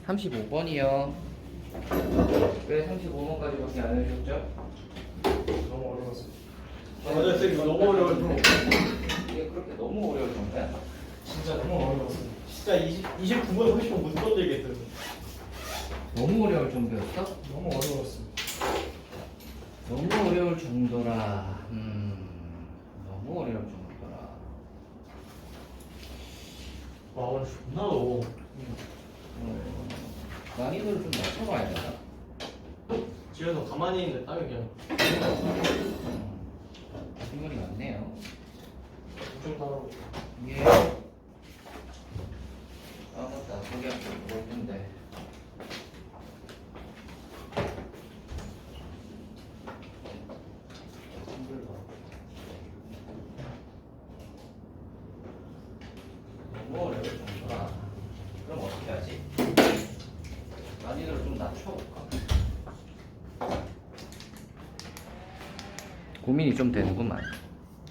35번이요. 왜 35번까지밖에 안 해주셨죠? 너무 어려웠어. 맞아요, 쌤 이거 너무 어려워요. 이게 그렇게 너무 어려울 정도야? 진짜 너무 어려웠어. 진짜 29번 30번 못 건들겠어요. 너무 어려울 정도였어? 너무 어려웠어. 너무 어려울 정도라. 너무 어려울 정도라. 와 오늘 존나 어려워. 난이도를 좀 낮춰봐야 되나? 집에서 가만히 있는데 땀이 그냥 질문이 많네요. 엄청 따라오고. 예. 아 맞다. 거기 앞에 뭐 있는데. 너무 어려울 정도라. 그럼 어떻게 하지? 난이도를 좀 낮춰볼까? 고민이 좀 되는구만.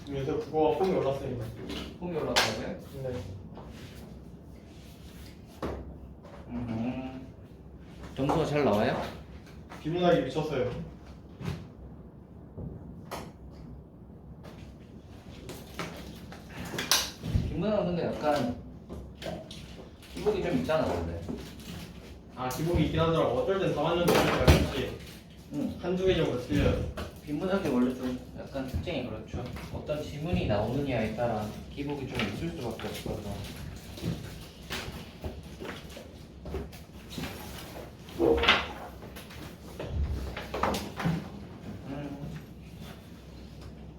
요새 국어가 폼이 올랐습니다. 폼이 올라가고요? 네. 점수가 잘 나와요? 비문학이 미쳤어요. 김문환은 근데 약간 기복이 좀 있잖아 원래. 아 기복이 있긴 하더라고. 어쩔 땐 4만년도 있을까요? 응. 한두 개념으로 틀려요. 빈문학이 원래 좀 약간 특징이 그렇죠. 어떤 지문이 나오느냐에 따라 기복이 좀 있을 수밖에 없어서.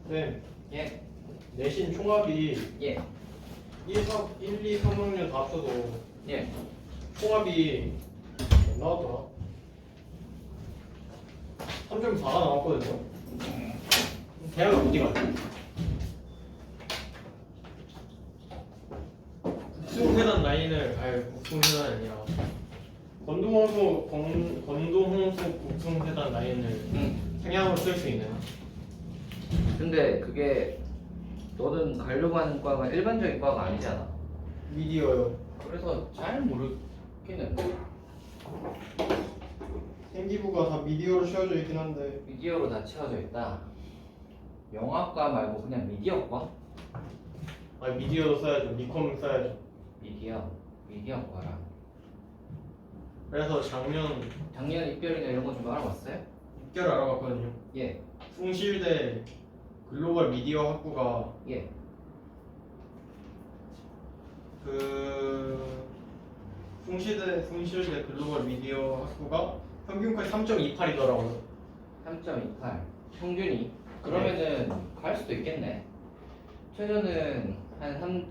네. 예. 내신 총합이 예. 1, 2, 3학년 다 합쳐도 예. 총합이 몇 나왔더라? 3.4가 나왔거든요. 대학은 어디 갔지? 국숭회단 라인을 국숭회단이 아니라 건동홍수 국숭회단 라인을 상향으로 쓸 수 있나요? 근데 그게 너는 가려고 하는 과가 일반적인 과가 아니잖아. 미디어요. 그래서 잘 모르겠는. 생기부가 다 미디어로 채워져 있긴 한데 미디어로 다 채워져 있다. 영화과 말고 그냥 미디어과? 아 미디어도 써야죠. 미컴 써야죠. 미디어과라. 그래서 작년 입별이나 이런 거 좀 알아봤어요? 6개월 알아봤거든요. 예. 숭실대 글로벌 미디어 학부가 예. 그 숭실대 글로벌 미디어 학부가 평균까지 3.28이더라고요. 3.28 평균이 그러면은 갈 수도 있겠네. 최저는 한 3.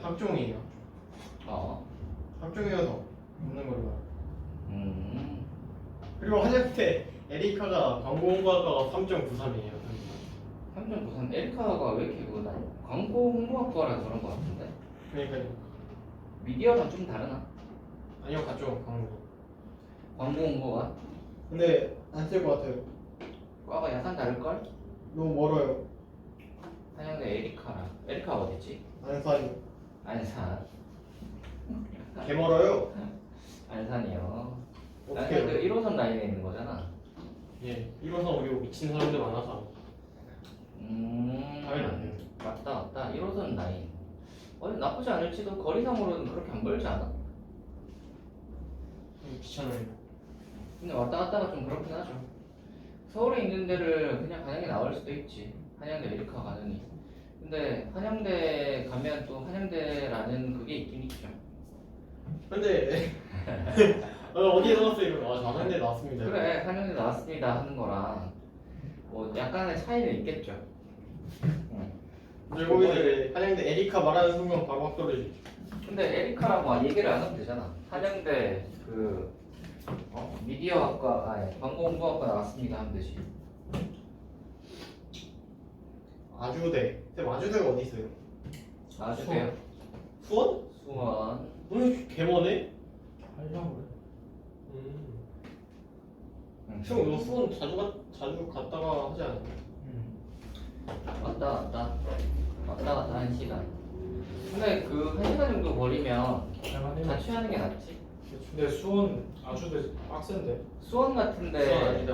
학종이에요. 학종이어서 없는 걸로 봐요. 그리고 한약대 에리카가 광고홍보학과가 3.93이에요. 3.93 에리카가 왜 이렇게 그거 나요? 광고 홍보학과라 그런 거 같은데. 그러니까요. 미디어랑 좀 다르나? 아니요, 같죠. 광고 홍보가 근데 안 쓸 것 같아요. 과가 약간 다를걸? 너무 멀어요. 한양대 에리카 어디지? 안산이 안산. 개 멀어요. 안산이요. 어떻게 안산 그 해요? 1호선 라인에 있는 거잖아. 예, 1호선 오류 미친 사람들 많아서 당연히 안 돼요. 맞다 1호선 라인. 나쁘지 않을지도 거리상으로는 그렇게 안 멀지 않아? 귀찮아요. 근데 왔다 갔다가 좀 그렇긴 하죠. 서울에 있는 데를 그냥 한양에 나올 수도 있지. 한양대 에리카 가느니. 근데 한양대 가면 또 한양대라는 그게 있긴 있죠. 근데 어디에 나왔어요? 이러면 저 한양대 나왔습니다. 그래 한양대 나왔습니다 하는 거랑 뭐 약간의 차이는 있겠죠. 근데 거기서 한양대 에리카 말하는 순간 바로 확 떨어지죠. 근데 에리카라고 얘기를 안 하면 되잖아. 한양대 미디어학과 광고홍보학과 나왔습니다 하면 되지. 아주대. 쌤 아주대가 어디 있어요? 아주대요. 수원? 수원. 오늘 개머네? 하려고 그래. 형, 너 수원 자주 갔다가 하지 않았어? 왔다 갔다 1시간. 근데 그 1시간 정도 걸리면 할만해. 자취하는 게 낫지. 근데 수원 아주대 빡센데. 수원 같은데 수원 아닌데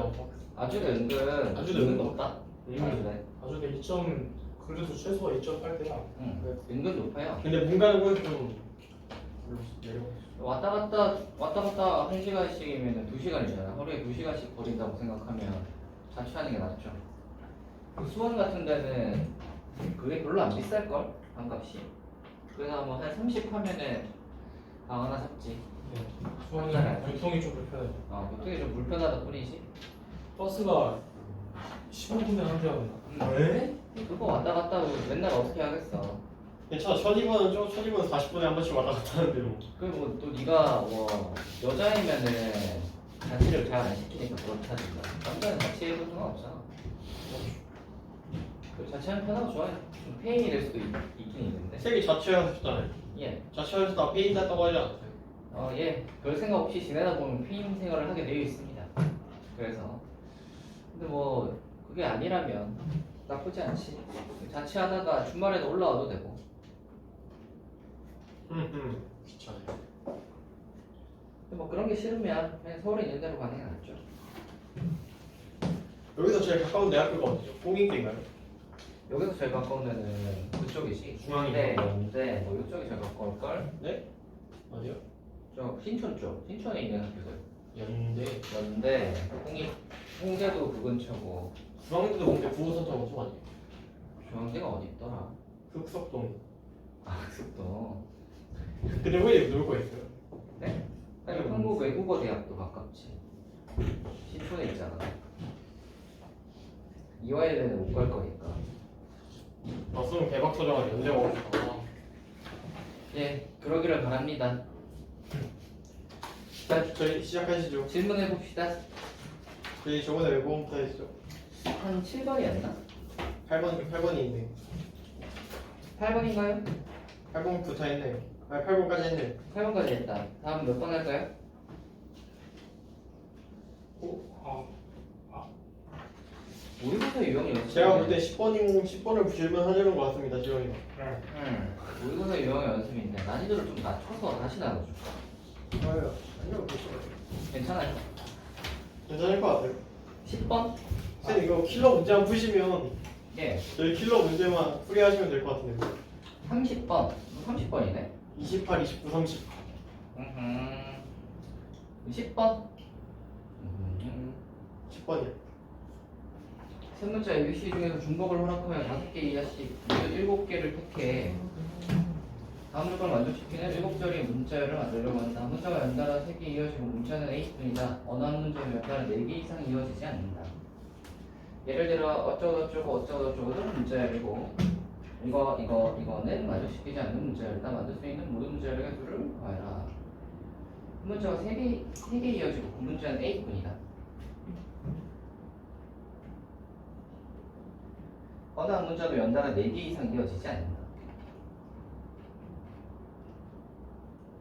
아주대 은근 아주대 은근 높다. 아주대. 아주대 2점 그래도 최소가 2.8대야. 응. 은근 높아요. 근데 문과는 좀 내려. 왔다 갔다 1시간씩이면 2시간이잖아. 하루에 2시간씩 거린다고 생각하면 자취하는 게 낫죠. 수원 같은 데는 그게 별로 안 비쌀걸? 방값이. 그래서 뭐 한 30 하면은 방 하나 샀지. 네. 수원은 맞잖아요. 교통이 좀 불편해. 교통이 좀 불편하다 뿐이지. 버스가 15분에 한 대야. 왜? 그거 왔다 갔다 하고 맨날 어떻게 하겠어. 괜찮아. 첫 입원은 40분에 한 번씩 왔다 갔다 하는데 뭐. 그리고 뭐또 네가 뭐 여자이면은 자취를 잘 안 시키니까 그렇다든가. 남자는 자취해도 상관없잖아. 그 자취하는 편하고 좋아요. 좀 페인이 될 수도 있긴 있는데. 세계 자취하셨잖아요. 예. 자취하면서 다 페인 났다고 하지 않았어요? 예. 별 생각 없이 지내다 보면 페인 생활을 하게 되어 있습니다. 그래서. 근데 뭐 그게 아니라면 나쁘지 않지. 자취하다가 주말에도 올라와도 되고. 귀찮아요. 근데 뭐 그런 게 싫으면 그냥 서울에 있는 대로 가는 게 낫죠. 여기서 제일 가까운 대학교가 어디죠? 공익대인가요? 여기서 제일 가까운 데는 그쪽이지. 중앙인가? 연대 뭐 이쪽이 제일 가까울 걸. 네? 어디요? 저 신촌 쪽. 신촌에 있는 학교들. 연대. 연대, 홍대도 그 근처고. 중앙대도 근데 구호선터 엄청 많이. 중앙대가 어디 있더라? 흑석동. 흑석동. 근데 왜 놀고 있어요? 네? 아니 한국외국어대학도 가깝지. 신촌에 있잖아. 이화여대는 못 갈 거니까. 봤으면 개박 터져가 연대가 오고 싶어. 예, 그러기를 바랍니다. 자, 저희 시작하시죠. 질문해 봅시다. 저희 저번에 외국어부터 했죠. 한 7번이었나? 8번이 있네. 8번인가요? 8번부터 했네요. 8번까지 했네요. 8번까지 했다. 다음 몇 번 할까요? 모의고사 유형 연습. 제가 볼 때 10번을 질문하려는 것 같습니다, 지원이가. 모의고사 유형 연습인데 난이도를 좀 낮춰서 다시 나눠줄까? 아니요, 괜찮아요. 괜찮아요? 괜찮을 것 같아요. 10번? 쌤 이거 킬러 문제만 푸시면 예. 저희 킬러 문제만 풀이하시면 될 것 같은데. 30번. 30번이네. 28, 29, 30. 10번. 10번이요. 세 문자 ABC 중에서 중복을 허락하여 5개 이하씩 7개를 택해. 다음 조건을 만족시키는 7자리의 문자열을 만들려고 한다. 문자가 연달아 3개 이어지고 문자는 A뿐이다. 어느 한 문자는 연달아 4개 이상 이어지지 않는다. 예를 들어 어쩌고저쩌고는 문자열이고 이거는 만족시키지 않는 문자열이다. 만들 수 있는 모든 문자열의 수를 구하라. 한 문자가 3개 이어지고 그 문자는 A뿐이다. 어느 한 문자도 연달아 4개 이상 이어지지 않는다.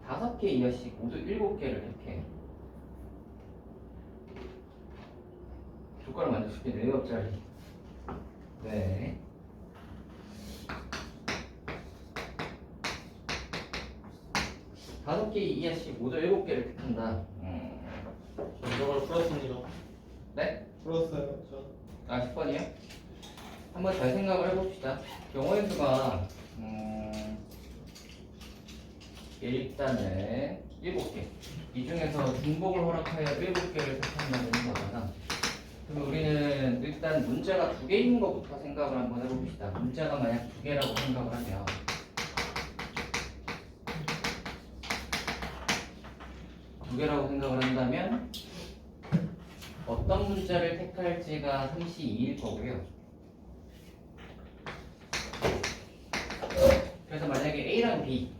5개 이하씩 모두 7개를 택해. 조건을 만족시키는 7자리. 네. 다섯 개 이하씩 모두 7개를 택한다. 이걸 풀었습니다. 네? 풀었어요. 저. 10번이요? 한번 잘 생각을 해봅시다. 경우의 수가 일단은 7개. 이 중에서 중복을 허락하여 7개를 택한다는 거잖아. 그럼 우리는 일단 문자가 2개 있는 것부터 생각을 한번 해봅시다. 문자가 만약 2개라고 생각을 하면 두 개라고 생각을 한다면 어떤 문자를 택할지가 3시2일 거고요. 그래서 만약에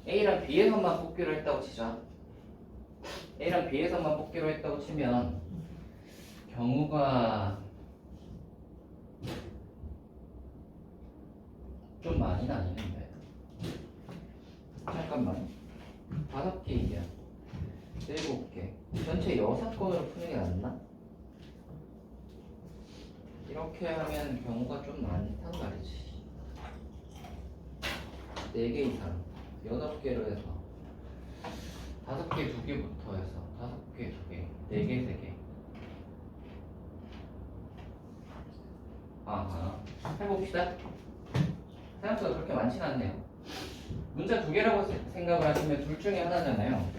A랑 B에서만 뽑기로 했다고 치자. A랑 B에서만 뽑기로 했다고 치면 경우가 좀 많이 나뉘는데. 잠깐만. 5개이야. 7개. 전체 6건으로 푸는 게 낫나? 이렇게 하면 경우가 좀 많단 말이지. 4개 이상 8개로 해서 5개 2개부터 해서 5개 2개 4개 3개 아하 해봅시다. 생각보다 그렇게 많진 않네요. 문자 2개라고 생각을 하시면 둘 중에 하나잖아요.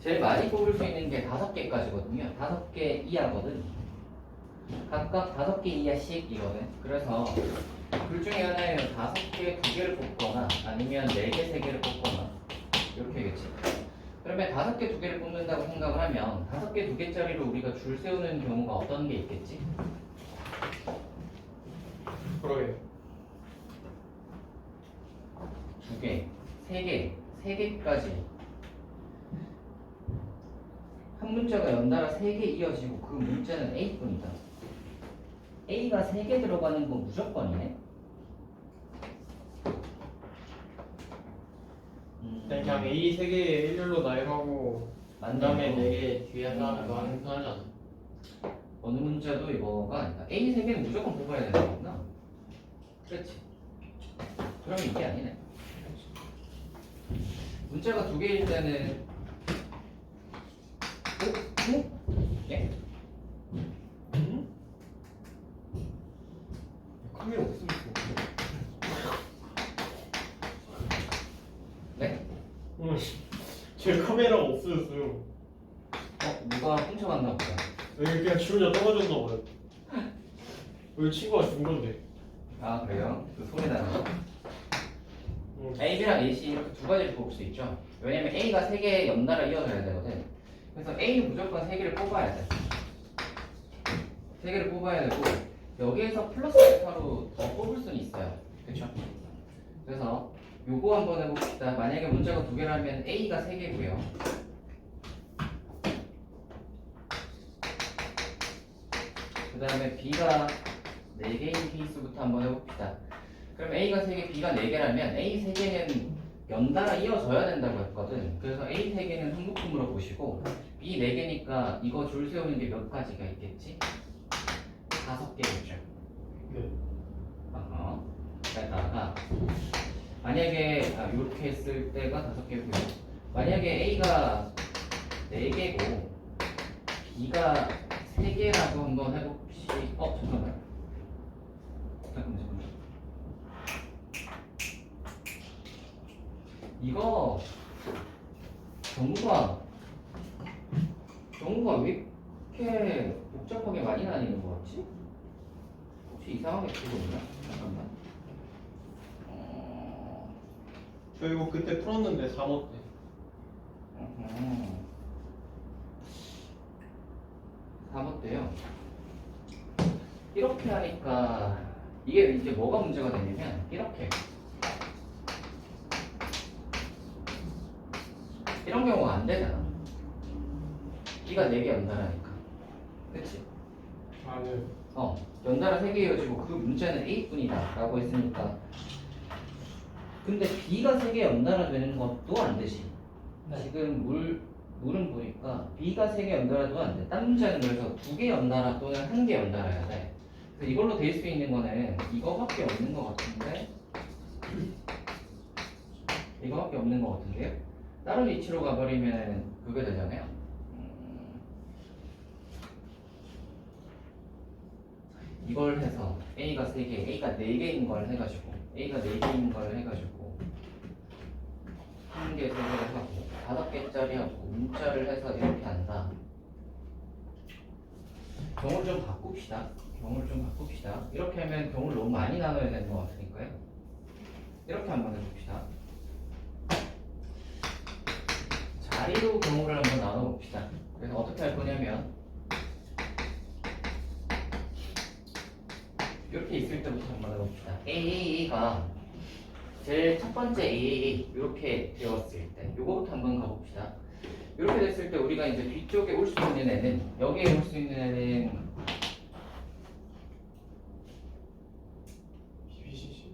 제일 많이 뽑을 수 있는 게 5개까지거든요. 5개 이하거든. 각각 5개 이하씩이거든. 그래서 둘 중에 하나에는 5개 2개를 뽑거나 아니면 4개 3개를 뽑거나 이렇게겠지. 그러면 5개 2개를 뽑는다고 생각을 하면 5개 2개짜리로 우리가 줄 세우는 경우가 어떤 게 있겠지? 그러게. 2개, 3개, 3개까지 한 문자가 연달아 3개 이어지고 그 문자는 A뿐이다. A가 3개 들어가는 건 무조건이네. 그냥 A 3개 일렬로 나열하고 그 다음에 맞네. 4개 뒤에 하나 더 하는 편하지 않아? 어느 문자도 이거가 아니다. A 3개는 무조건 뽑아야 되는 거구나. 그렇지. 그러면 이게 아니네. 문자가 2개일 때는 예? 카메라 없으면 네? 응. 제 카메라가 없어졌어요. 누가 훔쳐갔나 보다. 여기 그냥 지 혼자 떨어졌나 봐요. 여기 친구가 준 건데. 아 그래요? 그 소리 나는 거. 응. A, B랑 A, C 이렇게 두 가지를 뽑을 수 있죠. 왜냐면 A가 3개 연달아 이어져야 되거든. 그래서 A는 무조건 3개를 뽑아야 돼. 3개를 뽑아야 되고 여기에서 플러스 알파로 더 뽑을 수는 있어요. 그렇죠? 그래서 요거 한번 해봅시다. 만약에 문자가 2개라면 A가 3개고요. 그 다음에 B가 4개인 케이스부터 한번 해봅시다. 그럼 A가 3개, B가 4개라면 A 3개는 연달아 이어져야 된다고 했거든. 그래서 A 3개는 한 묶음으로 보시고 B 4개니까 이거 줄 세우는 게 몇 가지가 있겠지? 5개겠죠. 네. 그러다가 만약에 이렇게 했을 때가 5개고요. 만약에 A가 4개고 B가 3개라고 한번 잠깐만. 이거 경우가 왜 이렇게 복잡하게 많이 나뉘는 거 같지? 혹시 이상하게 쓰고 있나? 잠깐만. 저 이거 그때 풀었는데 3호 때. 3호 때요. 이렇게 하니까 이게 이제 뭐가 문제가 되냐면 이런 경우가 안 되잖아. B가 4개 연달아니까. 그치? 아 네. 연달아 3개 이어지고 그 문자는 A뿐이다 라고 했으니까 근데 B가 3개 연달아 되는 것도 안 되지. 네. 지금 물은 보니까 B가 3개 연달아도 안 돼. 딴 문자는 그래서 2개 연달아 또는 1개 연달아야 돼. 그래서 이걸로 될 수 있는 거는 이거밖에 없는 것 같은데 이거밖에 없는 것 같은데요? 다른 위치로 가버리면 그게 되잖아요. 이걸 해서 A가 3개, A가 4개인 걸 해가지고 A가 4개인 걸 해가지고 1개, 3개를 하고 5개짜리 하고 문자를 해서 이렇게 한다. 경우를 좀 바꿉시다. 이렇게 하면 경우를 너무 많이 나눠야 되는 것 같으니까요. 이렇게 한번 해봅시다. 자리로 경우를 한번 나눠봅시다. 그래서 어떻게 할 거냐면 이렇게 있을 때부터 한번 해봅시다. AAA가 제일 첫 번째 AAA 이렇게 되었을 때 요거부터 한번 가봅시다. 이렇게 됐을 때 우리가 이제 뒤쪽에 올 수 있는 애는 여기에 올 수 있는 애는 BBCC.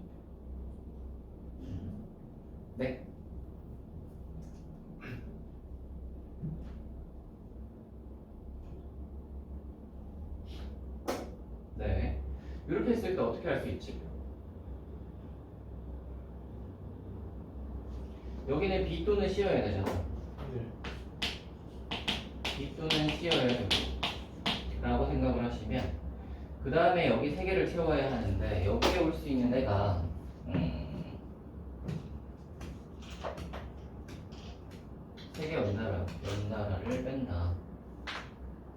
네. 네. 이렇게 했을 때 어떻게 할 수 있지? 여기는 B 또는 C여야 되잖아. 네. B 또는 C여야 되고 라고 생각을 하시면 그 다음에 여기 3개를 채워야 하는데 여기에 올 수 있는 애가 3개 연달아를 뺀다.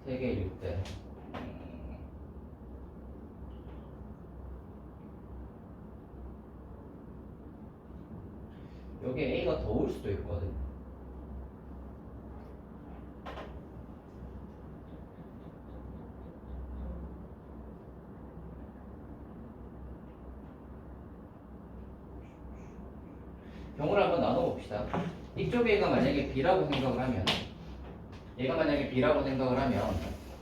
3개일 때 여기에 A가 더 올 수도 있거든. 경우를 한번 나눠봅시다. 이쪽 A가 만약에 B라고 생각을 하면 얘가 만약에 B라고 생각을 하면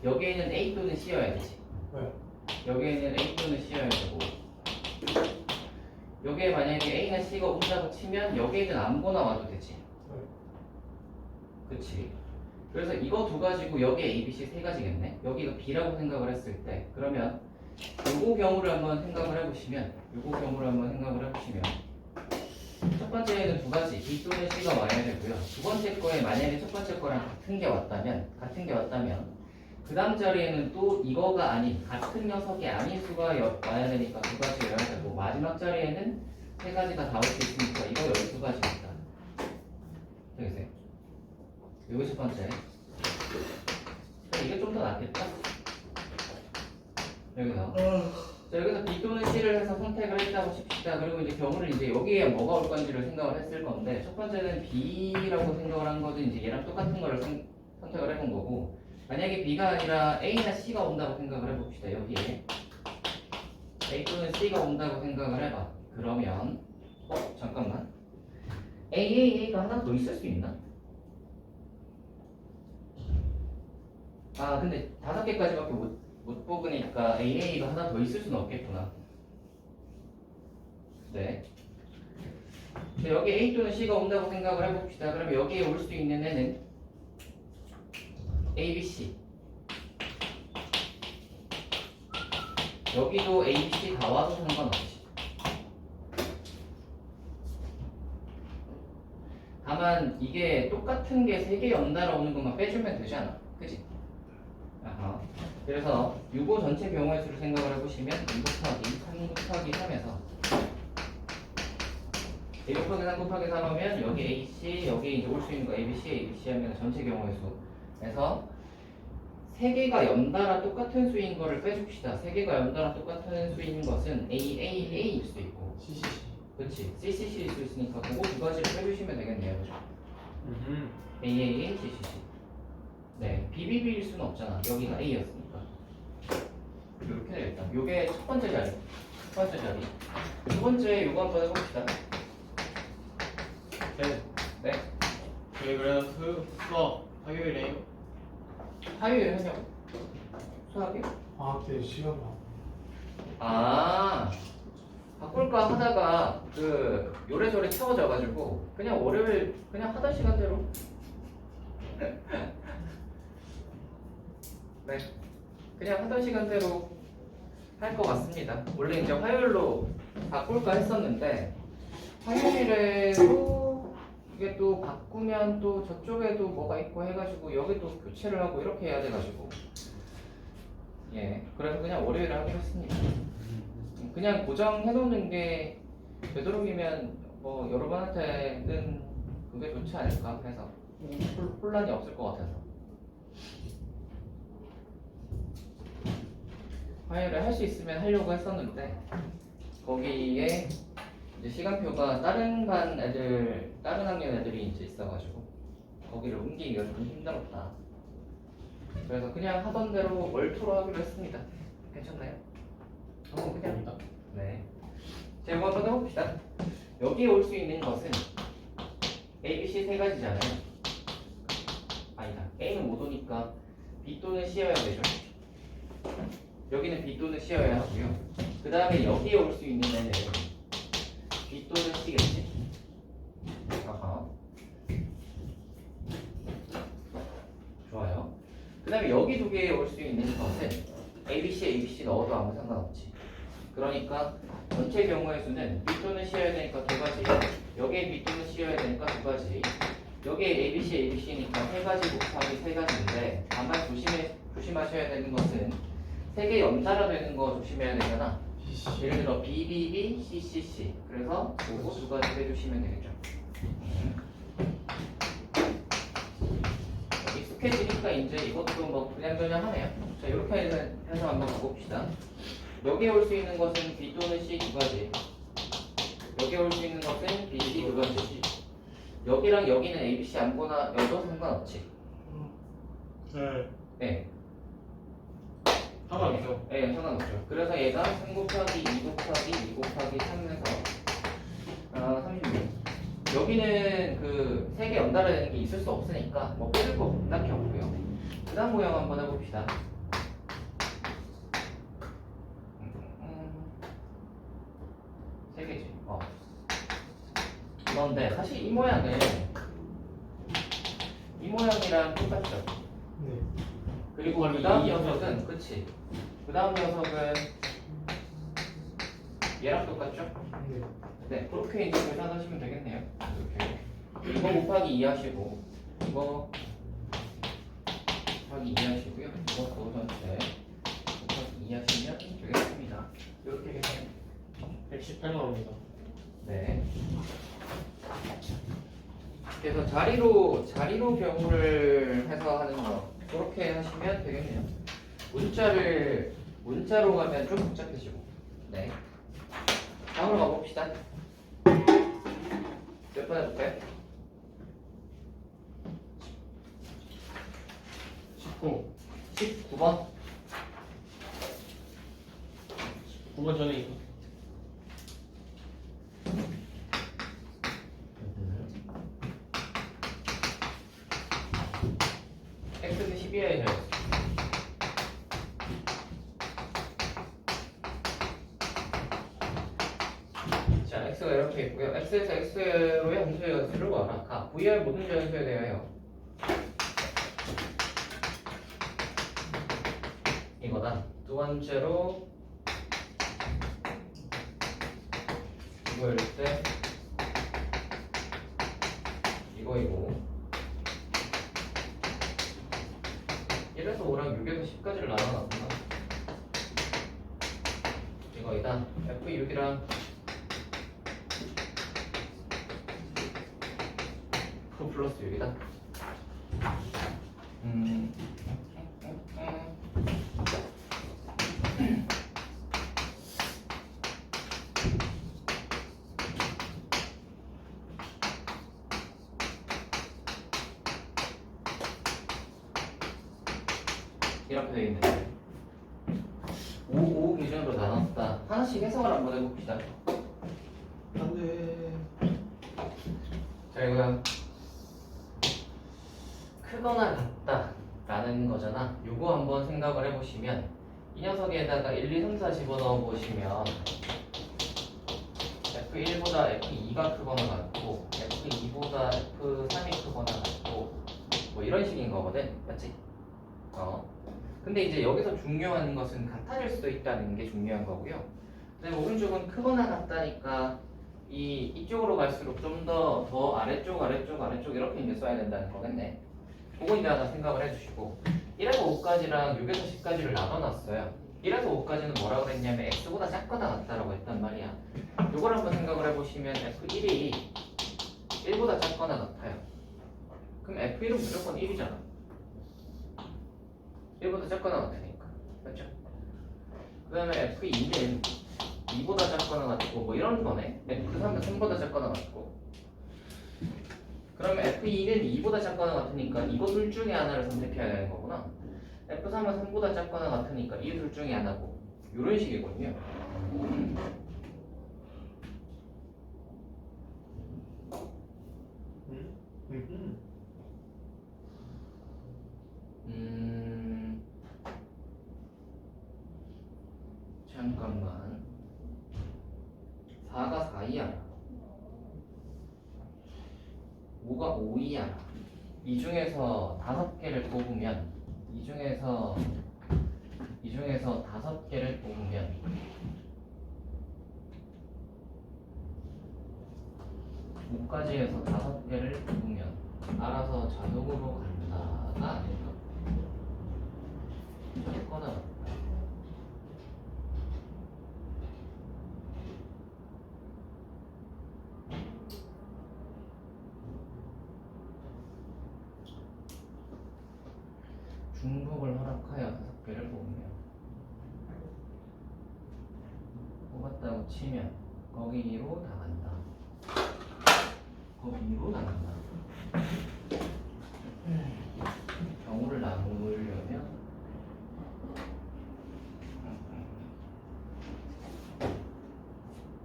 여기에는 A 또는 C여야 되지. 네. 여기에는 A 또는 C여야 되고 여기에 만약에 A나 C가 온다고 치면 여기에는 아무거나 와도 되지. 네. 그치? 그래서 이거 두 가지고 여기에 A, B, C 세 가지겠네. 여기가 B라고 생각을 했을 때 그러면 요거 경우를 한번 생각을 해보시면 첫 번째에는 두 가지 B 또는 C가 와야 되고요. 두 번째 거에 만약에 첫 번째 거랑 같은 게 왔다면 그 다음 자리에는 또 이거가 아닌 같은 녀석이 아닌 수가 와야 되니까 두 가지여야 되고 마지막 자리에는 세 가지가 다 올 수 있으니까 이거 12가지입니다. 되겠어요? 이거 첫 번째. 이게 좀 더 낫겠다. 여기서. 자, 여기서 B 또는 C를 해서 선택을 했다고 칩시다. 그리고 이제 경우를 이제 여기에 뭐가 올 건지를 생각을 했을 건데 첫 번째는 B라고 생각을 한 거는 이제 얘랑 똑같은 거를 선택을 해본 거고 만약에 B가 아니라 A나 C가 온다고 생각을 해봅시다. 여기에 A 또는 C가 온다고 생각을 해봐. 그러면 잠깐만 AAA가 하나 더 있을 수 있나? 아 근데 5개까지밖에 못 뽑으니까 AA가 하나 더 있을 수는 없겠구나. 네. 여기 A 또는 C가 온다고 생각을 해봅시다. 그러면 여기에 올 수 있는 애는 A, B, C. 여기도 A, B, C 다 와도 상관없지. 다만 이게 똑같은 게 3개 연달아 오는 것만 빼주면 되잖아. 그치? 아하. 그래서 요거 전체 경우의 수를 생각을 해보시면 2 곱하기 3 곱하기 3에서 1 곱하기 3 곱하기 3 하면 여기 AC 여기 이제 올 수 있는 거 ABC, ABC 하면 전체 경우의 수에서 3개가 연달아 똑같은 수인 거를 빼줍시다. 3개가 연달아 똑같은 수인 것은 AAA일 수 있고 CCC. 그렇지 CCC일 수 있으니까 그거 두 가지를 빼주시면 되겠네요. AAA, CCC. 네, BBB일 수는 없잖아. 여기가 A였으니까. 이렇게 되겠다. 요게 첫 번째 자리. 두 번째 요거 한번 해봅시다. 네. 저희 그래서 수업 화요일에 화요일 하냐고? 수학이? 방학 때 시간 나. 아, 바꿀까 하다가 요래저래 채워져가지고 그냥 월요일 그냥 하던 시간대로. 네, 그냥 하던 시간대로 할 것 같습니다. 원래 이제 화요일로 바꿀까 했었는데 화요일에도 이게 또 바꾸면 또 저쪽에도 뭐가 있고 해가지고 여기 또 교체를 하고 이렇게 해야 돼가지고 그래서 그냥 월요일에 하기로 했습니다. 그냥 고정해놓는 게 되도록이면 뭐 여러분한테는 그게 좋지 않을까 해서 혼란이 없을 것 같아서 화요일에 할 수 있으면 하려고 했었는데 거기에 이제 시간표가 다른 학년 애들이 이제 있어가지고 거기를 옮기기가 좀 힘들었다. 그래서 그냥 하던 대로 월토로 하기로 했습니다. 괜찮나요? 한번 그냥 네. 자, 이거 한번 해봅시다. 여기에 올 수 있는 것은 A, B, C 세 가지잖아요. 아니다. A는 못 오니까 B 또는 C여야 되죠. 여기는 B 또는 C여야 하고요. 그 다음에 여기에 올 수 있는 애는 B 또는 C겠지. 아하. 좋아요. 그 다음에 여기 두 개에 올 수 있는 것은 ABC, ABC 넣어도 아무 상관없지. 그러니까 전체 경우의 수는 B 또는 C여야 되니까 두 가지. 여기에 B 또는 C여야 되니까 두 가지. 여기에 ABC, ABC니까 세 가지 곱하기 세 가지인데 다만 조심하셔야 되는 것은 세 개 연달아 되는 거 조심해야 되잖아. 예를 들어 BBB, CCC. 그래서 요거 두 가지 빼주시면 되겠죠. 익숙해지니까 이제 이것도 뭐 그냥 하네요. 자, 이렇게 해서 한번 가봅시다. 여기에 올 수 있는 것은 B 또는 C 두 가지. 여기에 올 수 있는 것은 B, C 두 가지. 여기랑 여기는 A, B, C 아무거나 여도 상관없지. 네. 네. 상관없죠. 네, 상관없죠. 그래서 얘가 3 곱하기 2 곱하기 2 곱하기 3에서 36. 여기는 그 세 개 연달아 되는 게 있을 수 없으니까 뭐 빼줄 거 딱히 없고요. 그 다음 모양 한번 해봅시다. 세 개지. 그런데 사실 이 모양은 이 모양이랑 똑같죠. 네. 그리고 그 다음 녀석은 그치. 그 다음 녀석은 얘랑 똑같죠? 네. 네, 그렇게 이제 계산하시면 되겠네요. 이렇게 이거 곱하기 2 하시고 이거 곱하기 2 하시고요. 이거 전체 곱하기 2 하시면 되겠습니다. 이렇게 계산. 118 나옵니다. 네. 그래서 자리로 병우를 해서 하는 거 그렇게 하시면 되겠네요. 문자로 가면 좀 복잡해지고. 네. 다음으로 가봅시다. 몇 번 해볼까요? 19. 19번. 9번 전에 이거. x는 12여야 죠. 자, x가 이렇게 있고요. x에서 x로의 함수의 연수를 구하라. VR 모든 연수에 대하여 이거다. 두 번째로 이거일 때 이거이고 1에서 5랑 6에서 10까지를 나눠놨구나. 이거이다. F6이랑 F 플러스 6이다. 이렇게 되어 있는데 5 기준으로 나눴다. 하나씩 해석을 한번 해봅시다. 안돼. 자, 이거야 크거나 같다 라는 거잖아. 요거 한번 생각을 해보시면 이 녀석에다가 1, 2, 3, 4 집어넣어 보시면 F1보다 F2가 크거나 같고 F2보다 F3이 크거나 같고 뭐 이런 식인 거거든. 맞지? 근데 이제 여기서 중요한 것은 같아질 수도 있다는 게 중요한 거고요. 근데 오른쪽은 크거나 같다니까 이쪽으로 갈수록 좀 더 아래쪽 이렇게 이제 써야 된다는 거겠네. 그거 이제 하나 생각을 해주시고 1에서 5까지랑 6에서 10까지를 나눠놨어요. 1에서 5까지는 뭐라 그랬냐면 x보다 작거나 같다라고 했단 말이야. 이걸 한번 생각을 해보시면 f1이 1보다 작거나 같아요. 그럼 f1은 무조건 1이잖아. 1보다 작거나 같으니까. 맞죠? 그 다음에 F2는 2보다 작거나 같고 뭐 이런 거네. F3은 3보다 작거나 같고. 그러면 F2는 2보다 작거나 같으니까 이거 둘 중에 하나를 선택해야 되는 거구나. F3은 3보다 작거나 같으니까 이 둘 중에 하나고. 이런 식이군요. 잠깐만. 4가 4이야. 5가 5이야. 이 중에서 5개를 뽑으면 이 중에서 5개를 뽑으면 5까지 해서 5개를 뽑으면 알아서 자동으로 간다가 아닐까? 적거나 같다. 중복을 허락하여 5개를 뽑으면 뽑았다고 치면 거기로 다 간다. 거기로 다 간다. 경우를 나누려면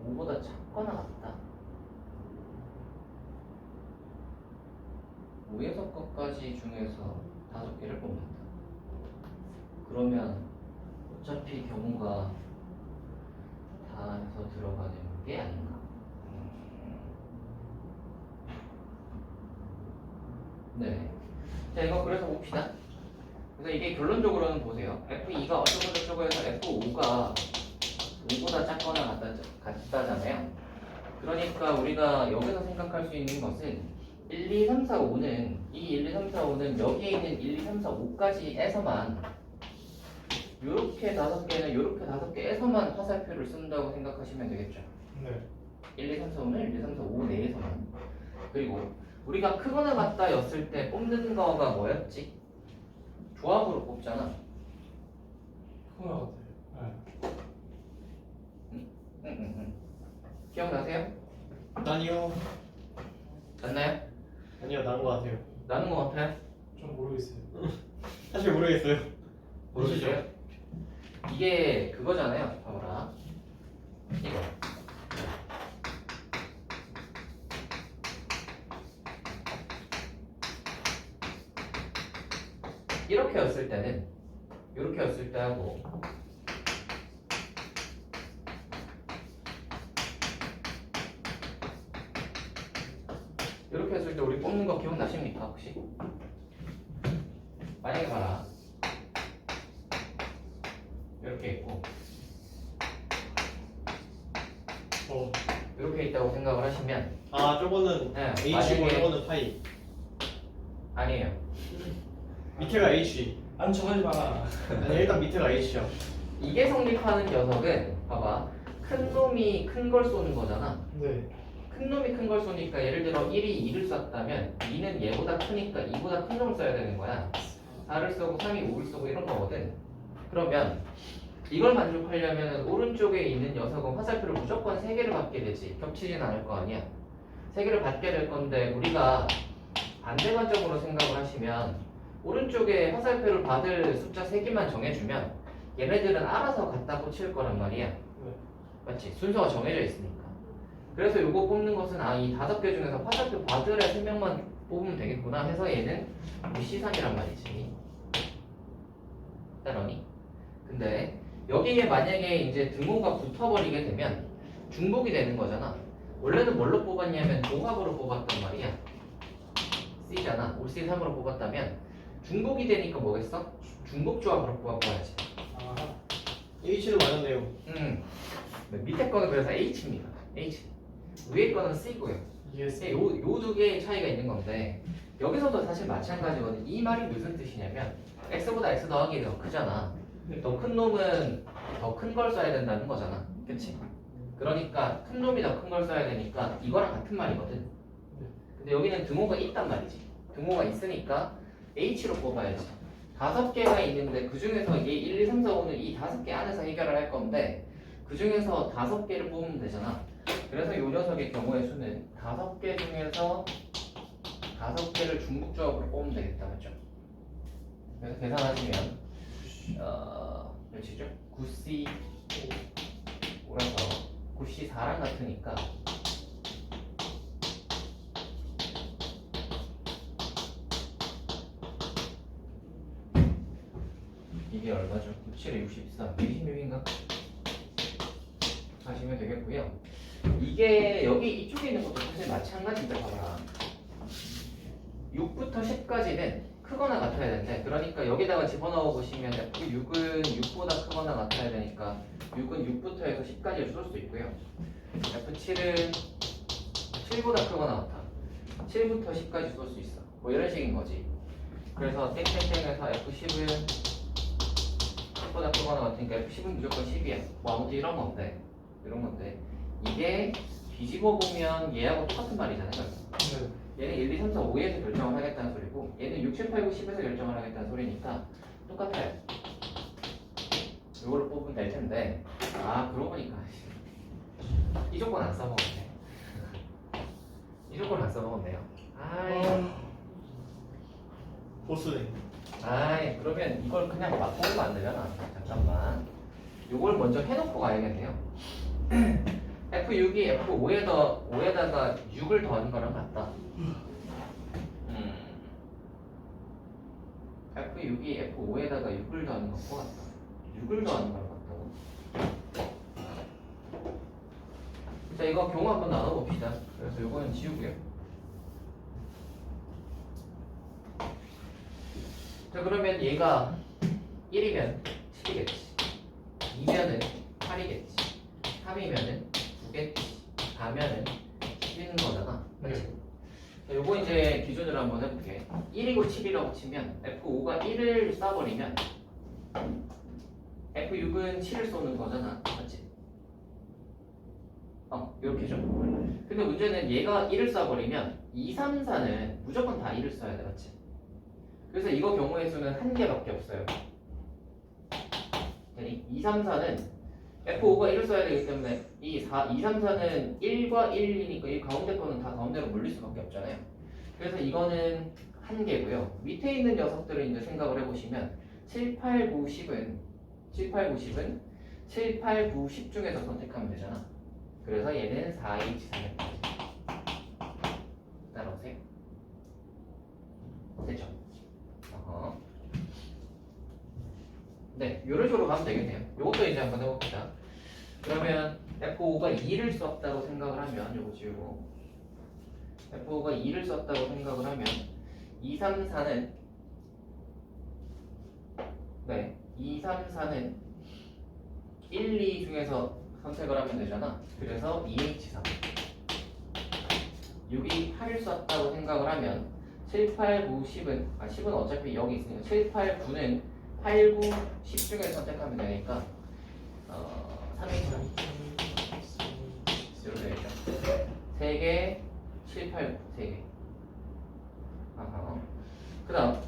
5보다 작거나 같다. 5에서 것까지 중에서 5개를 뽑는다. 그러면 어차피 경우가 다 해서 들어가는 게 아닌가. 네. 자, 이거 그래서 봅시다. 그래서 이게 결론적으로는 보세요. F2가 어쩌고 저쩌고 해서 F5가 5보다 작거나 같다잖아요. 그러니까 우리가 여기서 생각할 수 있는 것은 1, 2, 3, 4, 5는 이 1, 2, 3, 4, 5는 여기에 있는 1, 2, 3, 4, 5까지에서만 요렇게 5개는 요렇게 5개에서만 화살표를 쓴다고 생각하시면 되겠죠. 네. 1, 2, 3, 4, 5는 1, 2, 3, 4, 5 내에서만. 그리고 우리가 크거나 같다 였을 때 뽑는 거가 뭐였지? 조합으로 뽑잖아. 그거 같아요. 네. 기억나세요? 아니요. 맞나요? 아니요, 나은 것 같아요. 나는 거 같아요? 좀 모르겠어요. 사실 모르겠어요. 모르시죠? 이게 그거잖아요. 봐봐라. 이거. 이렇게 였을 때는 이렇게 였을 때 하고 이렇게 했을 때 우리 뽑는 거 기억나십니까 혹시? 만약에 봐라 이렇게 있고 이렇게 있다고 생각을 하시면 아, 저거는 네, H고 만약에- 저거는 파이. 아니에요. 밑에가 H. 안 쳐가지 마라. 아니, 일단 밑에가 H야. 이게 성립하는 녀석은 봐봐 큰 놈이 큰 걸 쏘는 거잖아. 네. 큰 놈이 큰 걸 쏘니까 예를 들어 1이 2를 쐈다면 2는 얘보다 크니까 2보다 큰 놈을 써야 되는 거야. 4를 쏘고 3이 5를 쏘고 이런 거거든. 그러면 이걸 만족하려면 오른쪽에 있는 녀석은 화살표를 무조건 3개를 받게 되지. 겹치진 않을 거 아니야. 3개를 받게 될 건데 우리가 반대관점으로 생각을 하시면 오른쪽에 화살표를 받을 숫자 3개만 정해주면 얘네들은 알아서 갖다 꽂힐 거란 말이야. 맞지? 순서가 정해져 있으니까. 그래서 요거 뽑는 것은 이 5개 중에서 화살표 받을 애 3명만 뽑으면 되겠구나 해서 얘는 우리 C3이란 말이지. 따라니? 근데 여기에 만약에 이제 등호가 붙어버리게 되면 중복이 되는 거잖아. 원래는 뭘로 뽑았냐면 조합으로 뽑았단 말이야. C잖아. 올 C3으로 뽑았다면 중복이 되니까 뭐겠어? 중복 조합으로 뽑아봐야지. 아, H는 맞았네요. 밑에 거는 그래서 H입니다. H. 위에 거는 C고요. 이해했어요. 요 두 개의 차이가 있는 건데 여기서도 사실 마찬가지거든. 이 말이 무슨 뜻이냐면 X보다 X 더하기 더 크잖아. 더 큰 놈은 더 큰 걸 써야 된다는 거잖아. 그치? 그러니까 큰 놈이 더 큰 걸 써야 되니까 이거랑 같은 말이거든. 근데 여기는 등호가 있단 말이지. 등호가 있으니까 H로 뽑아야지. 5개가 있는데 그 중에서 얘 1, 2, 3, 4, 5는 이 5개 안에서 해결을 할 건데 그 중에서 5개를 뽑으면 되잖아. 그래서 이 녀석의 경우의 수는 5개 중에서 5개를 중복조합으로 뽑으면 되겠다. 맞죠? 그래서 계산하시면 몇이죠? 9C 5라서 9C 4랑 같으니까 이게 얼마죠? 97에 63, 26인가? 하시면 되겠고요. 이게 여기 이쪽에 있는 것도 사실 마찬가지인데 봐봐. 6부터 10까지는 크거나 같아야 되는데 그러니까 여기다가 집어넣어 보시면 F6은 6보다 크거나 같아야 되니까 6은 6부터 해서 10까지 쏠 수 있고요. F7은 7보다 크거나 같아. 7부터 10까지 쏠 수 있어. 뭐 이런 식인 거지. 그래서 땡땡땡에서 F10은 10보다 크거나 같으니까 F10은 무조건 10이야. 뭐 아무튼 이런 건데. 이게 뒤집어 보면 얘하고 똑같은 말이잖아요. 네. 얘는 1, 2, 3, 4, 5에서 결정을 하겠다는 소리고 얘는 6, 7, 8, 9, 10에서 결정을 하겠다는 소리니까 똑같아요. 이걸로 뽑으면 될 텐데 그러고 보니까 이 조건 안 써먹었네. 이 조건 안 써먹었네요. 보수네. 그러면 이걸 그냥 막 뽑으면 안 되잖아. 잠깐만. 이걸 먼저 해놓고 가야겠네요. F6이 F5에다가 6을 더하는 거랑 같다. F6이 F5에다가 6을 더하는 것과 같다. 6을 더하는 거랑 같다고. 자, 이거 경우 한번 나눠봅시다. 그래서 이거는 지우고요. 자, 그러면 얘가 1이면 7이겠지. 2면은 8이겠지. 3이면은 9겠지. 4면은 10인 거잖아. 맞지? 자, 요거 이제 기준으로 한번 해볼게. 1이고 7이라고 치면 F5가 1을 쏴버리면 F6은 7을 쏘는 거잖아. 맞지? 이렇게죠. 근데 문제는 얘가 1을 쏴버리면 2, 3, 4는 무조건 다 1을 쏴야 돼. 맞지? 그래서 이거 경우의 수는 한 개밖에 없어요. 2, 3, 4는 F5가 1을 써야 되기 때문에 2, 3, 4는 1과 1이니까 이 가운데 거는 다 가운데로 몰릴 수밖에 없잖아요. 그래서 이거는 한 개고요. 밑에 있는 녀석들을 이제 생각을 해보시면 7, 8, 9, 10은 7, 8, 9, 10은 7, 8, 9, 10 중에서 선택하면 되잖아. 그래서 얘는 4, 2, 3을 따라오세요. 됐죠? 네, 요런 식으로 가면 되겠네요. 요것도 이제 한번 해봅시다. 그러면 F5가 2를 썼다고 생각을 하면 요거 지우고 F5가 2를 썼다고 생각을 하면 2, 3, 4는 2, 3, 4는 1, 2 중에서 선택을 하면 되잖아. 그래서 2H3 6이 8을 썼다고 생각을 하면 7, 8, 9, 10은 10은 어차피 여기 있으니까 7, 8, 9는 8, 9, 10 중에 선택하면 되니까 3H3 이렇게 되겠죠. 3개 7, 8, 9 3개. 그 다음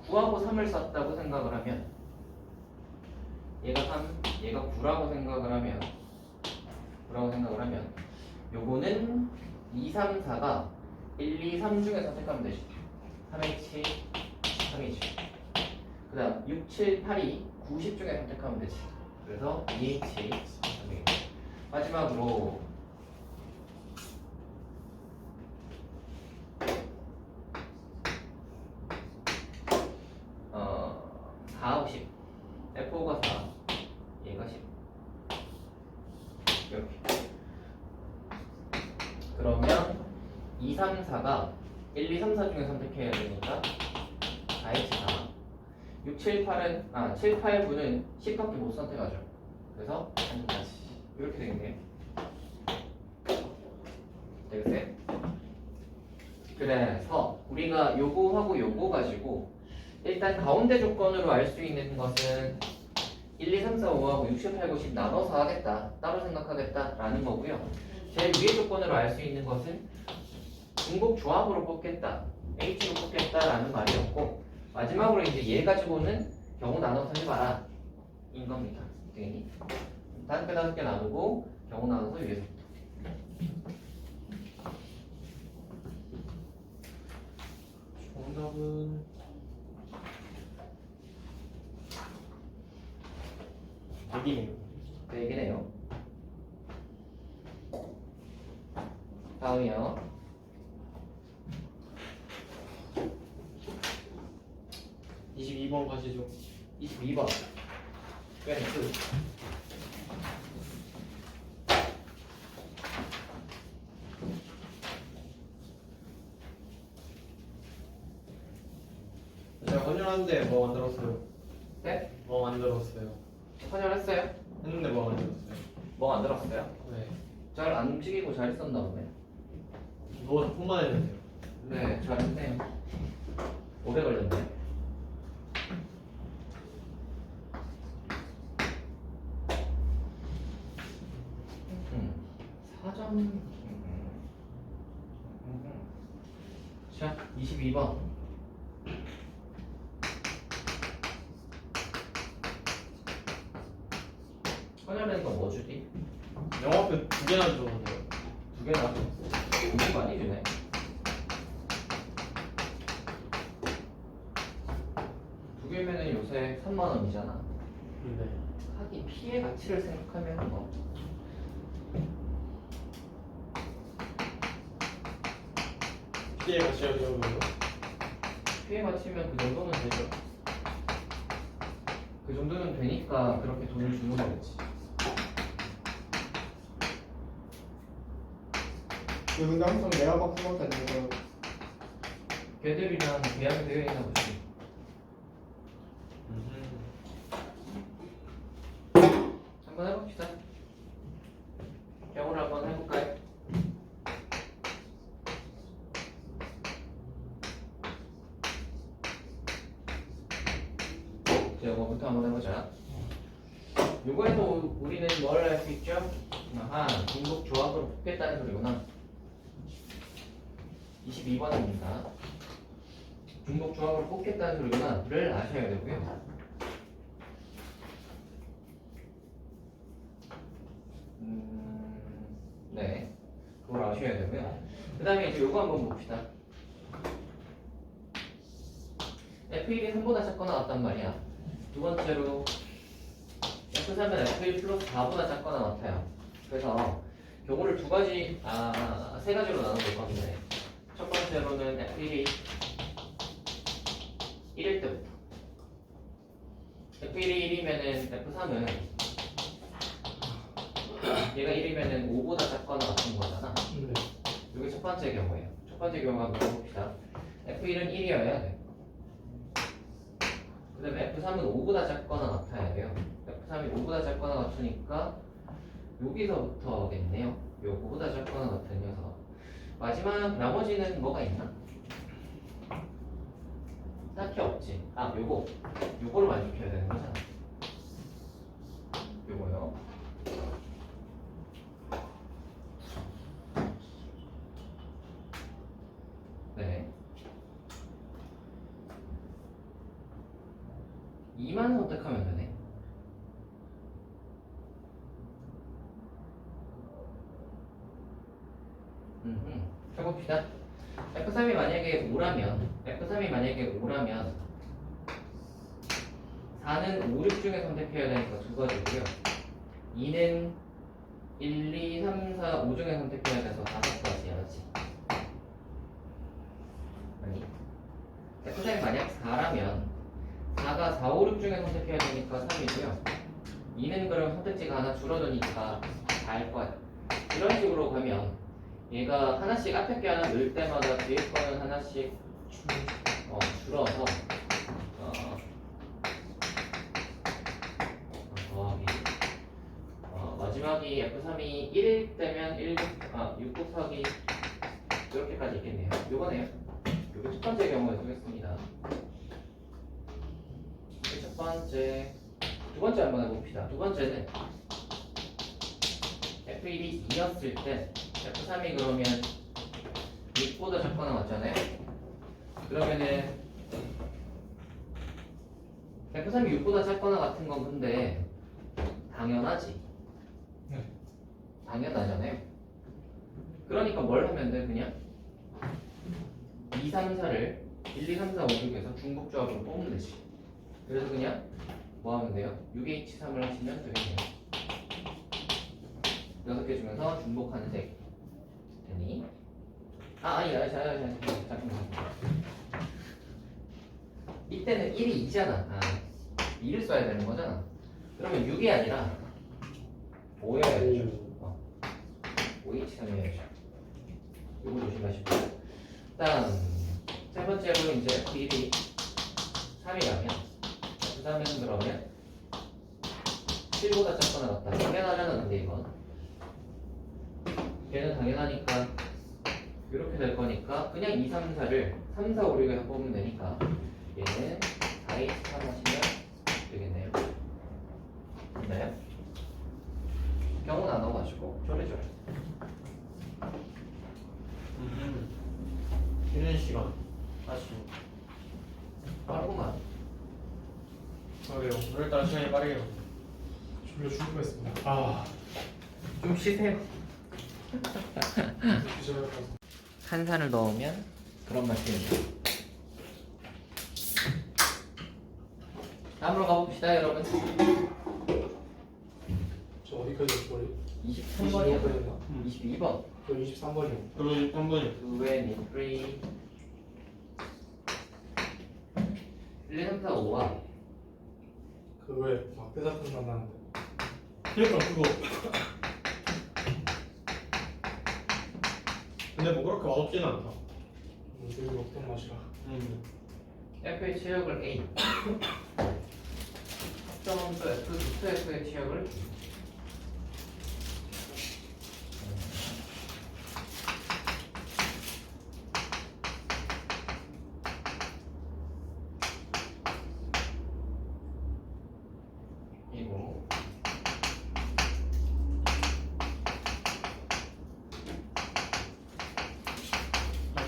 9하고 3을 썼다고 생각을 하면 얘가 3, 얘가 9라고 생각을 하면 요거는 2, 3, 4가 1, 2, 3 중에 선택하면 되지. 3H, 3H. 그 다음 6, 7, 8이 9, 10 중에 선택하면 되지. 그래서 2H, 3H. 마지막으로 4, 5, 10. F5가 4, 얘가 10. 이렇게. 그러면 2, 3, 4가 1, 2, 3, 4 중에 선택해야 되니까 4H4. 6, 7, 8은 7, 8, 9는 10밖에 못 선택하죠. 그래서 1까지 이렇게 되겠네요. 되겠어요? 그래서 우리가 요거하고 요거 가지고 일단 가운데 조건으로 알 수 있는 것은 1, 2, 3, 4, 5하고 6, 7, 8, 9, 10 나눠서 하겠다. 따로 생각하겠다 라는 거고요. 제일 위에 조건으로 알 수 있는 것은 중복 조합으로 뽑겠다. H로 뽑겠다 라는 말이었고 마지막으로 이제 얘 가지고는 경우 나눠서 해봐라 인 겁니다. 등이 5개 5개 나누고 경우 나눠서 위에서부터. 정답은 100이네요. 100이네요. 다음이요. 22번 가시죠. 22번. 펜스. 제가 헌혈하는데 뭐 만들었어요? 네? 뭐 만들었어요? 헌혈했어요? 했는데 뭐 만들었어요? 뭐 안 들었어요? 네. 잘 안 움직이고 잘 썼나 보네. 더 폰만 했는데요. 네, 잘했네요. 오래 걸렸네. 음, 4점. 자, 22번. 헌혈되니까 뭐 주지? 영화표 2개나 주는데요. 두 개나? 엄청 많이 주네. 두 개면은 요새 3만 원이잖아. 네. 하긴 피해 가치를 생각하면 뭐 피해 같이 하려고 그래요. 피해 가치면 그 정도는 되죠. 그 정도는 되니까 그렇게 돈을 주는 거겠지. 근데 항상 내가 박스밖에 안 돼서 걔들이랑 계약이 되어 있나 보지. 한번 해봅시다. 경우를 한번 해볼까요? 이거부터 한번 해보자. 요거에서 우리는 뭘 할 수 있죠? 아하, 중복 조합으로 뽑겠다는 소리구나. 22번입니다. 중복 조합으로 뽑겠다는 소리구나.를 아셔야 되고요. 네, 그걸 아셔야 되고요. 그 다음에 이제 요거 한번 봅시다. F1이 3보다 작거나 같단 말이야. 두 번째로 F3은 F1 플러스 4보다 작거나 같아요. 그래서 경우를 세 가지로 나눠볼 건데, 첫 번째로는 F1이 1일 때부터 F1이 1이면은 F3은 얘가 1이면은 5보다 작거나 같은 거잖아. 네. 이게 첫 번째 경우예요. 첫 번째 경우 한번 해봅시다. F1은 1이어야 돼. 그 다음에 F3은 5보다 작거나 같아야 돼요. F3이 5보다 작거나 같으니까 여기서부터겠네요. 요 5보다 작거나 같은 녀석. 마지막 나머지는 뭐가 있나? 딱히 없지. 아, 요거를 만족해야 되는 거잖아. 요거요. 네. 2만 선택하면 되네. 해봅시다. F3이 만약에 5라면 4는 5, 6 중에 선택해야 되니까 두 가지고요. 2는 1, 2, 3, 4, 5 중에 선택해야 돼서 5가지야, 맞지? 아니, F3이 만약 4라면 4가 4, 5, 6 중에 선택해야 되니까 3이고요. 2는 그럼 선택지가 하나 줄어드니까 4일 거야. 이런 식으로 가면 얘가 하나씩 앞에 게 하나 넣을 때마다 뒤에 거는 하나씩 줄어서 마지막이 F3이 1일 때면 6 곱하기 이렇게까지 있겠네요. 요거네요. 요게 첫 번째 경우에 쓰겠습니다. 첫 번째, 두 번째 한번 해봅시다. 두 번째는 F1이 2였을 때 F3이 그러면 6보다 작거나 같잖아요. 그러면은 F3이 6보다 작거나 같은 건 근데 당연하지. 네. 당연하잖아요. 그러니까 뭘 하면 돼? 그냥 2, 3, 4를 1, 2, 3, 4, 5, 6에서 중복조합으로 뽑으면 되지. 그래서 그냥 뭐 하면 돼요? 6H3을 하시면 되겠네요. 6개 중에서 중복하는 색 되니? 잠깐만. 이때는 1이 2잖아. 2를 써야 되는 거잖아. 그러면 6이 아니라 5여야 되죠. 5H3이어야죠. 요거 조심하시고. 다음 세 번째로 이제 F1이 3이라면 F3은 그러면 7보다 작거나 같다. 당연하잖아. 근데 이건 얘는 당연하니까 이렇게 될 거니까 그냥 2, 3, 4를 3, 4, 5, 6에서 뽑으면 되니까 얘는 4, 2, 3 하시면 되겠네요. 됐나요? 경우 나눠가지고 조리조리. 쉬는 시간. 다시. 빠르구만. 그래요. 오늘따라 시간이 빠르게요. 졸려 죽을 뻔했습니다. 아, 좀 쉬세요. 기절해서. 탄산을 넣으면 그런 맛입니다. 다음으로 가봅시다, 여러분. 저 어디까지 할 거예요? 23번이요. 22번. 저 23번이요. 그럼 한 번이. 2 and 3. 1, 2, 3, 4, 5와 그왜막 대사품 만나는데. 그러니까 그거. 근데 뭐 그렇게 맛없지는 않다. 되게 먹던 맛이라. F의 치역을 A. 합성함수 F, 루트 F의 치역을 B. 이고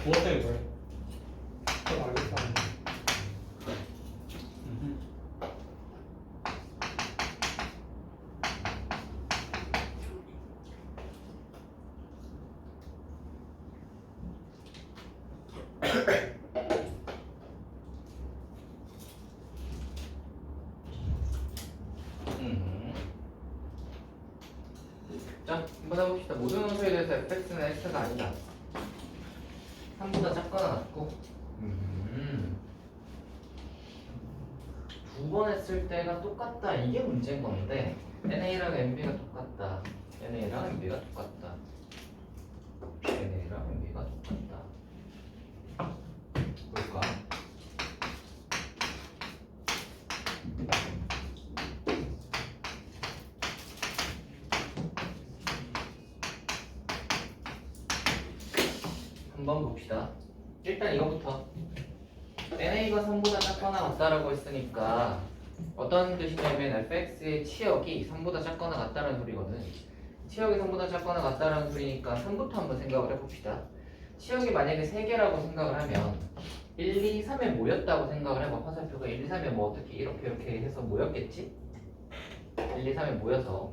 그거 때문에 그래. 좀 알겠다. 자, 한번 해봅시다. 모든 원소에 대해서 fx는 x가 아니다. 3보다 작거나 같고 두 번 했을 때가 똑같다. 이게 문제인 건데 NA랑 MB가 똑같다. NA랑 MB가 똑같다. NA랑 MB가 똑같다. 볼까? 한번 봅시다. 일단 이거부터 NA가 3보다 작거나 같다라고 했으니까 어떤 뜻이냐면 fx의 치역이 3보다 작거나 같다는 소리거든. 치역이 3보다 작거나 같다는 소리니까 3부터 한번 생각을 해봅시다. 치역이 만약에 3개라고 생각을 하면 1, 2, 3에 모였다고 생각을 해봐. 화살표가 1, 2, 3에 뭐 어떻게 이렇게 해서 모였겠지? 1, 2, 3에 모여서.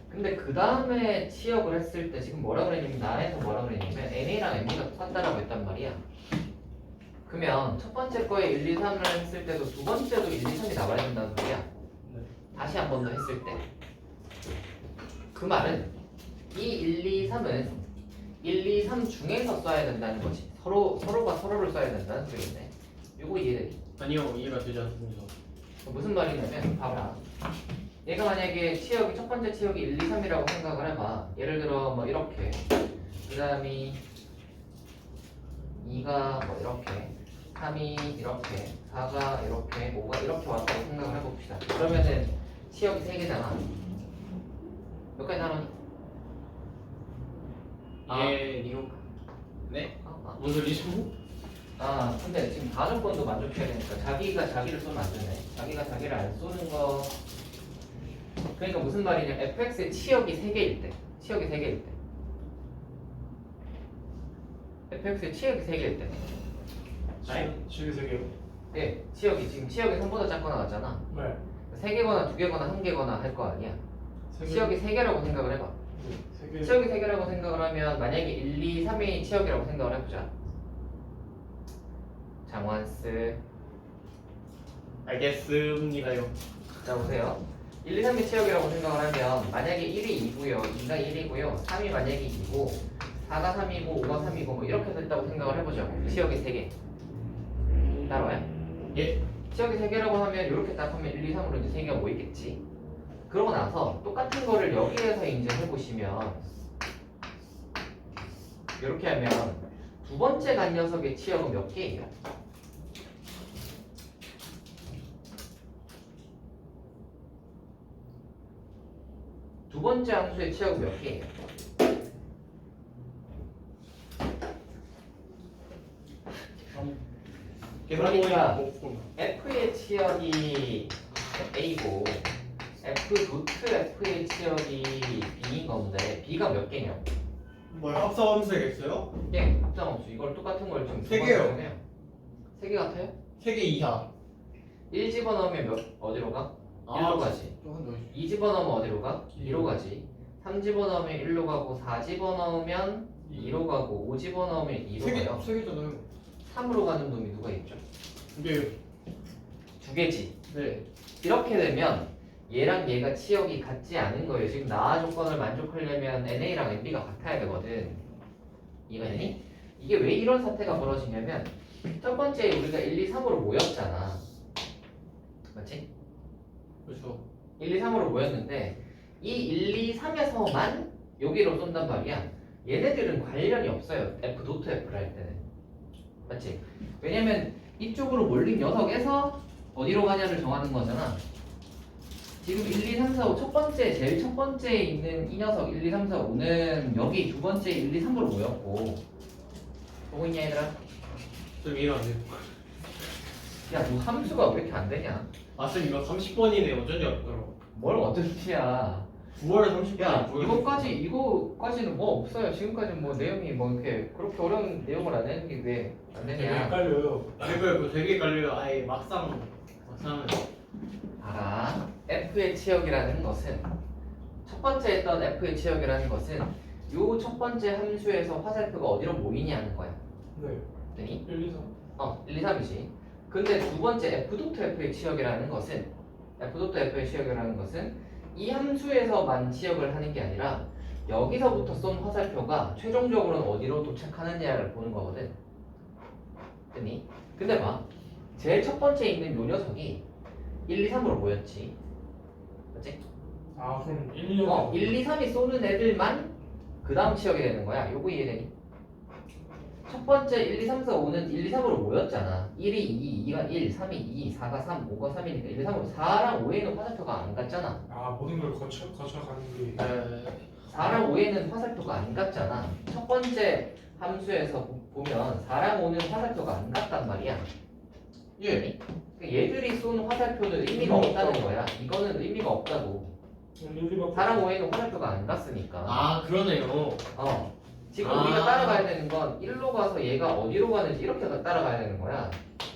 근데 그 다음에 치역을 했을 때 지금 뭐라 그랬냐면 나에서 뭐라 그랬냐면 NA랑 MB가 똑같다라고 했단 말이야. 그러면 첫 번째 거에 1, 2, 3을 했을 때도 두 번째도 1, 2, 3이 나와야 된다는 소리야. 다시 한 번 더 했을 때. 그 말은 이 1, 2, 3은 1, 2, 3 중에서 써야 된다는 거지. 서로가 서로를 써야 된다는 소리겠네. 이거 이해되지? 아니요, 이해가 되지 않습니다. 무슨 말이냐면 봐봐. 얘가 만약에 치역이 첫 번째 치역이 1, 2, 3이라고 생각을 해봐. 예를 들어 뭐 이렇게 그 다음이 2가 뭐 이렇게 3이 이렇게 4가 이렇게 5가 이렇게 왔다고 생각을 해봅시다. 그러면은 치역이 3개잖아. 몇 가지 나누니? 예, 니오. 네? 뭔 소리죠? 근데 지금 다른 건도 만족해야 되니까 자기가 자기를 쏘면 안 되네. 자기가 자기를 안 쏘는 거. 그러니까 무슨 말이냐? fx의 치역이 3개일 때. 치역이 3개일 때. fx의 치역이 3개일 때. 치기 3개요? 네, 치역이 지금 치역이 3보다 작거나 같잖아. 네. 3개거나 2개거나 1개거나 할 거 아니야. 3개. 치역이 3개라고 생각을 해봐. 3개. 치역이 3개라고 생각을 하면 만약에 1, 2, 3이 치역이라고 생각을 해보자. 장완스. 알겠습니다요. 자 보세요. 1, 2, 3이 치역이라고 생각을 하면 만약에 1이 2고요. 2가 1이고요. 3이 만약에 2고 4가 3이고 5가 3이고 뭐 이렇게 됐다고 생각을 해보자고. 치역이 3개. 따라와요? 예. 치역이 3개라고 하면 이렇게 딱 하면 1, 2, 3으로 이제 3개가 모이겠지. 그러고 나서 똑같은 거를 여기에서 이제 해보시면 이렇게 하면 두 번째 간 녀석의 치역은 몇 개예요? 두 번째 함수의 치역은 몇 개예요? 그러니까 없구나. F의 치역이 A고 F 도트 F의 치역이 B인 건데 B가 몇 개냐? 뭐야 합성함수겠어요? 예, 답장 없어. 이걸 똑같은 걸 지금 세 개요. 해요. 세 개 같아요? 3개 이하. 1 집어넣으면 어디로 가? 1로 가지. 또한 더. 2 집어넣으면 어디로 가? 2로 가지. 3 집어넣으면 1로 가고 4 집어넣으면 2로 가고 5 집어넣으면 2로 가요. 3개잖아요. 3으로 가는 놈이 누가 있죠? 네. 두 개지. 네. 이렇게 되면 얘랑 얘가 치역이 같지 않은 거예요. 지금 나와 조건을 만족하려면 NA랑 NB가 같아야 되거든. 이해가 되니? 이게 왜 이런 사태가 벌어지냐면 첫 번째 우리가 1, 2, 3으로 모였잖아. 맞지? 그렇죠. 1, 2, 3으로 모였는데 이 1, 2, 3에서만 여기로 쏜단 말이야. 얘네들은 관련이 없어요. F 도트 F를 할 때는. 맞지? 왜냐면 이쪽으로 몰린 녀석에서 어디로 가냐를 정하는 거잖아. 지금 1, 2, 3, 4, 5 첫 번째, 제일 첫 번째에 있는 이 녀석 1, 2, 3, 4, 5는 여기 두 번째 1, 2, 3으로 모였고 보고 있냐 얘들아? 좀 이해가 안 돼요. 야 너 함수가 왜 이렇게 안 되냐? 아, 쌤 이거 30번이네. 어쩐지 없더라고. 뭘 어떻게야? 9월 30번. 야 이거까지는 뭐 없어요. 지금까지 뭐 내용이 뭐 이렇게 그렇게 어려운 내용을 안 내는 게 왜 안 되게 되냐? 헷갈려요. 그거 되게 깔려요. 아예 막상 하면. 알아. F의 치역이라는 것은 첫 번째 했던 F의 치역이라는 것은 요 첫 번째 함수에서 화살표가 어디로 모이냐는 거야. 네. 되니? 1, 2, 3. 1, 2, 3이지. 근데 두 번째 F 도트 F의 치역이라는 것은 F 도트 F의 치역이라는 것은 이 함수에서만 치역을 하는 게 아니라 여기서부터 쏜 화살표가 최종적으로는 어디로 도착하느냐를 보는 거거든. 되니? 근데 봐. 제일 첫 번째 있는 요 녀석이 1, 2, 3으로 모였지. 맞지? 아, 그럼 1, 2, 1, 2, 3이 쏘는 애들만 그 다음 치역이 되는 거야. 요거 이해되니? 첫 번째 1, 2, 3, 4, 5는 1, 2, 3으로 모였잖아. 1이 2, 2가 1, 3이 2, 4가 3, 5가 3이니까 1, 2, 3으로 4랑 5에는 화살표가 안 같잖아. 아, 모든 걸 거쳐가는 게. 4랑 5에는 화살표가 안 같잖아. 첫 번째 함수에서 보면 4랑 5는 화살표가 안 같단 말이야. 예. 그러니까 얘들이 쏜 화살표는 의미가 없다는 거야. 이거는 의미가 없다고. 1, 2, 4랑 5에는 화살표가 안 같으니까. 아, 그러네요. 지금 아. 우리가 따라가야 되는 건 1로 가서 얘가 어디로 가는지 이렇게 따라가야 되는 거야.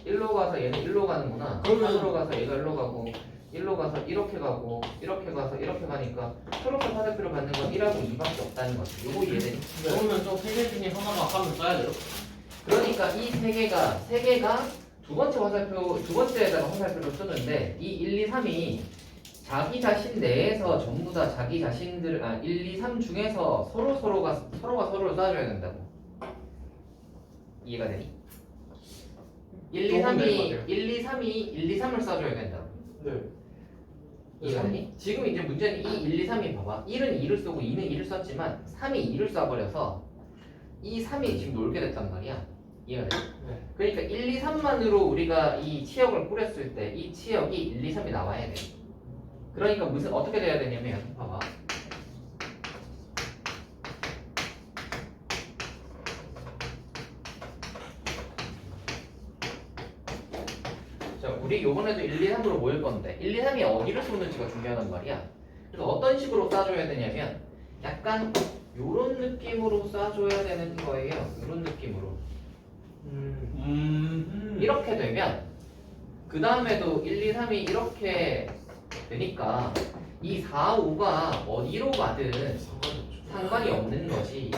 1로 가서 얘는 1로 가는구나. 그러면- 3으로 가서 얘가 1로 가고 1로 가서 이렇게 가고 이렇게 가서 이렇게 가니까 초록색 화살표를 받는 건 1하고 2밖에 없다는 거지. 요거 이해되니? 그러면 저 3개 중에 하나만 하면 써야 돼요? 그러니까 이 세 개가 두 번째 화살표, 두 번째에다가 화살표를 쓰는데 이 1, 2, 3이 자기 자신 내에서 전부 다 자기 자신들 1, 2, 3 중에서 서로가 서로를 쏴줘야 된다고. 이해가 되니? 1, 2, 조금 될것 3이 같아요. 1, 2, 3이 1, 2, 3을 쏴줘야 된다고. 네. 이해가 되니? 지금 이제 문제는 이 1, 2, 3이 봐봐. 1은 2를 쏘고 2는 2를 쐈지만 3이 2를 쏴버려서 이 3이 지금 놀게 됐단 말이야. 이해가 되니? 네. 그러니까 1, 2, 3만으로 우리가 이 치역을 꾸렸을 때 이 치역이 1, 2, 3이 나와야 돼. 그러니까 무슨 어떻게 돼야 되냐면 봐봐. 자, 우리 요번에도 1, 2, 3으로 모일 건데 1, 2, 3이 어디를 쏘는지가 중요하단 말이야. 그래서 어떤 식으로 쏴줘야 되냐면 약간 요런 느낌으로 쏴줘야 되는 거예요. 요런 느낌으로. 이렇게 되면 그 다음에도 1, 2, 3이 이렇게 되니까 이 4, 5가 어디로 가든 상관이 없는 거지.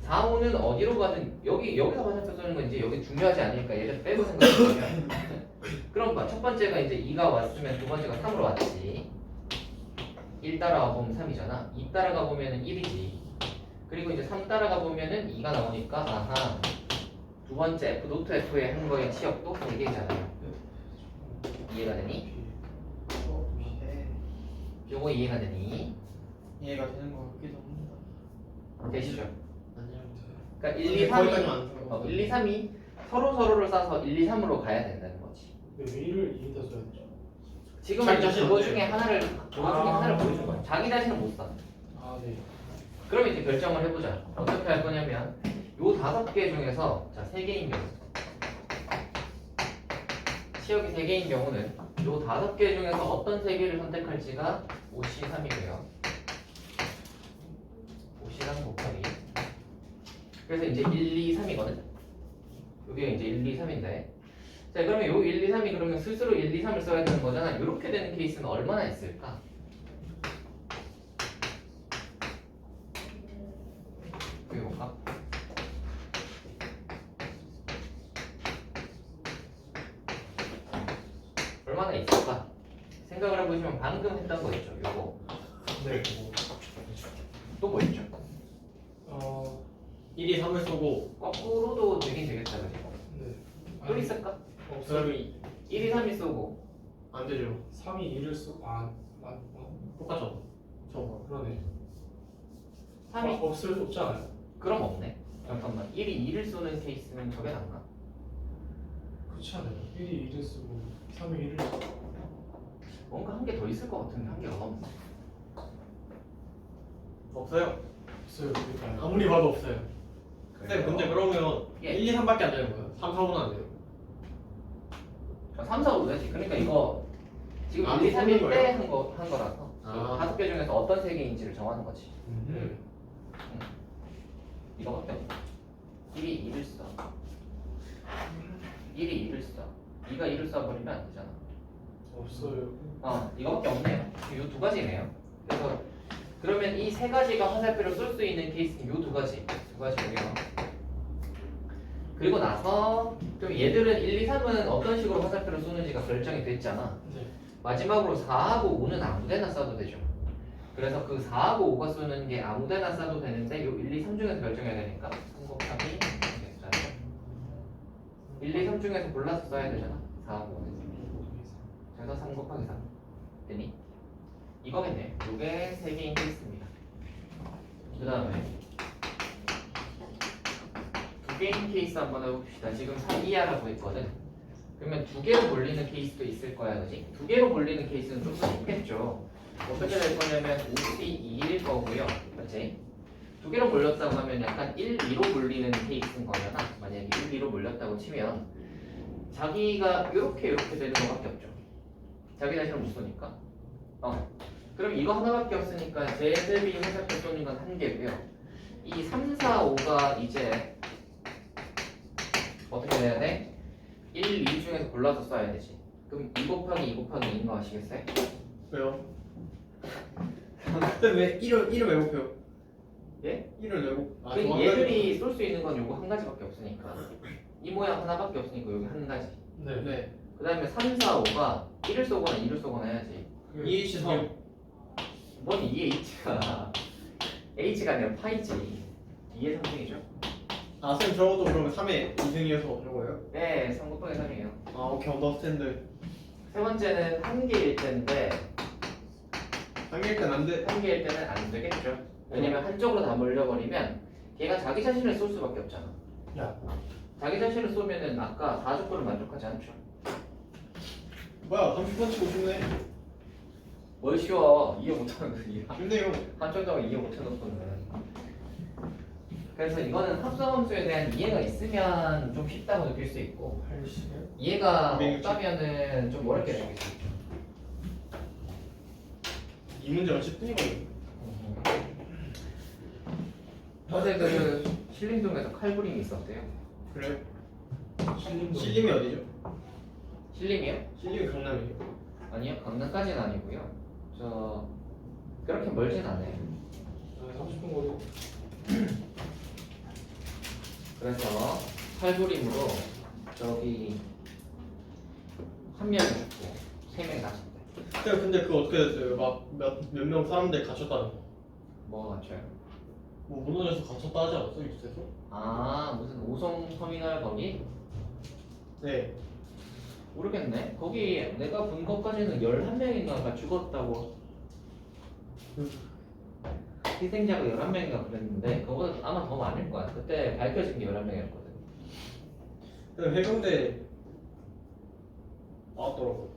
4, 5는 어디로 가든 여기서 화살표 쏘는 건 이제 여기 중요하지 않으니까 얘를 빼고 생각해보면 그럼 봐. 첫 번째가 이제 2가 왔으면 두 번째가 3으로 왔지. 1 따라가 보면 3이잖아. 2 따라가 보면은 1이지. 그리고 이제 3 따라가 보면은 2가 나오니까 아하. 두 번째 F 노트 F에 한 거의 치역도 3개잖아요. 이해가 되니? 요거 이해가 되니? 이해가 되는 것 같기도 합니다. 되시죠? 아니요. 그러니까 1, 2, 3이 1, 2, 3이 서로를 싸서 1, 2, 3으로 가야 된다는 거지. 근데 왜 1을 2에다 써야죠? 지금은 자기 이제 자신 그거 안 중에 돼요. 하나를 보여준 거야. 자기 자신은 못 써. 아, 네. 그럼 이제 결정을 해보자. 어떻게 할 거냐면 요 5개 중에서 자 3개인 경우 치역이 3개인 경우는 요 5개 중에서 어떤 3개를 선택할지가 5C3이고요. 5C3 곱하기. 그래서 이제 1, 2, 3이거든. 이게 이제 1, 2, 3인데. 자, 그러면 요 1, 2, 3이 그러면 스스로 1, 2, 3을 써야 되는 거잖아. 이렇게 되는 케이스는 얼마나 있을까? 보여볼까? 얼마나 있을까? 생각을 해보시면 방금 했던 거 있죠. 요거. 네. 또 뭐 있죠? 1이 3을 쏘고 거꾸로도 되긴 되겠다. 그죠? 네. 또 있을까? 없어요. 3이 1이 3이 쏘고 안 되죠. 3이 2를 쓰고 맞나? 똑같죠. 저거. 그러네. 3이 없을 수 없지 않아요? 그럼 없네. 잠깐만. 1이 2를 쏘는 케이스는 저게 낫나? 그렇지 않아요. 1이 2를 쓰고 3이 1을 쓰고. 뭔가 한 개 더 있을 것 같은데 한 개가 없네. 없어요. 없어요. 그러니까 아무리 봐도 없어요. 근데 그러면 예. 1, 2, 3밖에 안 되는 거예요. 3, 4, 5는 안 돼요. 3, 4, 5도 되지. 그러니까 이거 지금 아, 1, 2, 3일 쏘는 때 한 거라서 아. 5개 중에서 어떤 3개인지를 정하는 거지. 이거밖에 없네. 1이 2를 써. 1이 2를 써. 2가 2를 써버리면 안 되잖아. 없어요. 이거밖에 없네요. 이 2가지네요. 그래서 그러면 이 3가지가 화살표를 쏠 수 있는 케이스는 이 2가지. 2가지고요. 그리고 나서 그럼 얘들은 1, 2, 3은 어떤 식으로 화살표를 쏘는지가 결정이 됐잖아. 네. 마지막으로 4하고 5는 아무데나 쏴도 되죠. 그래서 그 4하고 5가 쏘는 게 아무데나 쏴도 되는데 요 1, 2, 3 중에서 결정해야 되니까 3 곱하기 1, 2, 3 중에서 골라서 써야 되잖아. 4하고 5는. 그래서 3 곱하기 3 되니? 이거겠네. 요게 3개인 케이스입니다. 그 다음에 2개인 케이스 한번 해봅시다. 지금 3 이하라고 했거든. 그러면 2개로 몰리는 케이스도 있을 거야, 그지? 2개로 몰리는 케이스는 좀 더 높겠죠. 어떻게 될 거냐면 5C2일 거고요, 그렇지? 2개로 몰렸다고 하면 약간 1, 2로 몰리는 케이스인 거잖아. 만약에 1, 2로 몰렸다고 치면 자기가 이렇게 되는 거밖에 없죠. 자기 자신을 못 쏘니까. 그럼 이거 하나밖에 없으니까 제 대비 화살표 쏘는 건 1개고요. 이 3, 4, 5가 이제 어떻게 해야 돼? 1, 2 중에서 골라서 써야 되지. 그럼 2 곱하기 2 곱하기 2인 거 아시겠어요? 왜요? 근데 왜 1을 왜 곱해요? 예? 1을 왜 곱? 아, 그 저거 한 얘들이 쏠 수 있는 건 요거 한 가지밖에 없으니까 이 모양 하나밖에 없으니까 여기 한 가지. 네. 가지. 네. 그 다음에 3, 4, 5가 1을 쏘거나 2를 쏘거나 해야지. 2H3. 뭔 2H가 H가 아니라 파이지. 2의 3승이죠? 아, 쌤 저것도 그러면 3의 2승이어서 그런 거예요? 네, 3 곱하기 3이에요. 아, 오케이. 언더스탠드. 세 번째는 한 개일 때인데 한 개일 땐 안 돼. 한 개일 때는 안 되겠죠. 왜냐면 한쪽으로 다 몰려버리면 걔가 자기 자신을 쏠 수밖에 없잖아. 야. 자기 자신을 쏘면은 아까 4족보를 만족하지 않죠. 뭐야, 30번 치고 싶네. 뭘 쉬워. 이해 못하는 거야. 쉽네요. 한쪽다가 이해 못해놓고는. 그래서 이거는 합성함수에 대한 이해가 있으면 좀 쉽다고 느낄 수 있고 80에 이해가 260. 없다면은 좀 어렵게 느낄 수 있죠. 이 문제가 10분이거든요. 어제 그 신림동에서 칼부림이 있었대요. 그래요? 실림도. 신림이 어디죠? 신림이요? 신림이 강남이에요. 아니요, 강남까지는 아니고요. 저 그렇게 멀진 않아요. 30분 거리. 그래서 칼부림으로 저기 한 명이 죽고 3명이 다쳤대. 쌤, 근데 그거 어떻게 됐어요? 막 몇 명 사람들 갇혔다는 거. 뭐가 맞춰요? 뭐 무너져서 갇혔다 하지 않았어? 뉴스에서? 아, 무슨 오송 터미널 거기? 네. 모르겠네. 거기 내가 본 것까지는 11명인가가 죽었다고. 희생자가 11명인가 그랬는데 그거보다 아마 더 많을 거야. 그때 밝혀진 게 11명이었거든. 그럼 해병대 나왔더라고.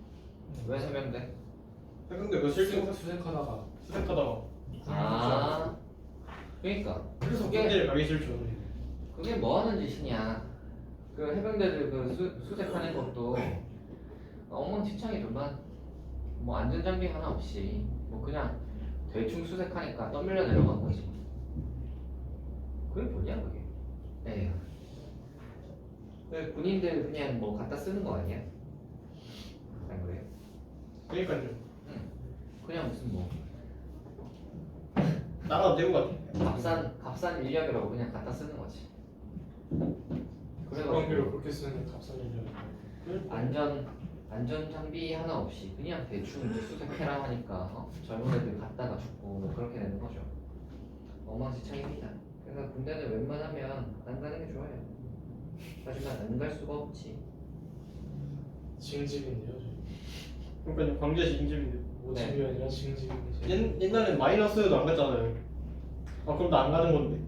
왜 해병대? 해병대 그 실종 수색하다가 수색하다가 아, 그러니까 그래서 그게 군대를 가기 싫죠. 그게 뭐 하는 짓이냐. 그 해병대들 그 수색하는 것도 엉망진창이더만. 뭐 안전장비 하나 없이 뭐 그냥 대충 수색하니까 떠밀려 내려간 거지. 그게 뭐냐 그게? 에휴. 그 군인들 그냥 뭐 갖다 쓰는 거 아니야? 안 그래요? 그러니까요. 그냥 무슨 뭐 나가도 되는 것 같아. 값싼 인력이라고 그냥 갖다 쓰는 거지. 관계로 그래가지고 그렇게 쓰는 값싼 일이야. 안전 장비 하나 없이 그냥 대충 이제 수색해라 하니까 젊은 애들 갔다가 죽고 뭐 그렇게 되는 거죠. 엉망진창입니다. 그래서 군대는 웬만하면 안 가는 게 좋아요. 하지만 안 갈 수가 없지. 징집인데요. 그러니까 광주시 인집인데. 모집이 네. 아니라 징집인데. 옛날엔 마이너스도 안 갔잖아요. 아 그럼 나 안 가는 건데.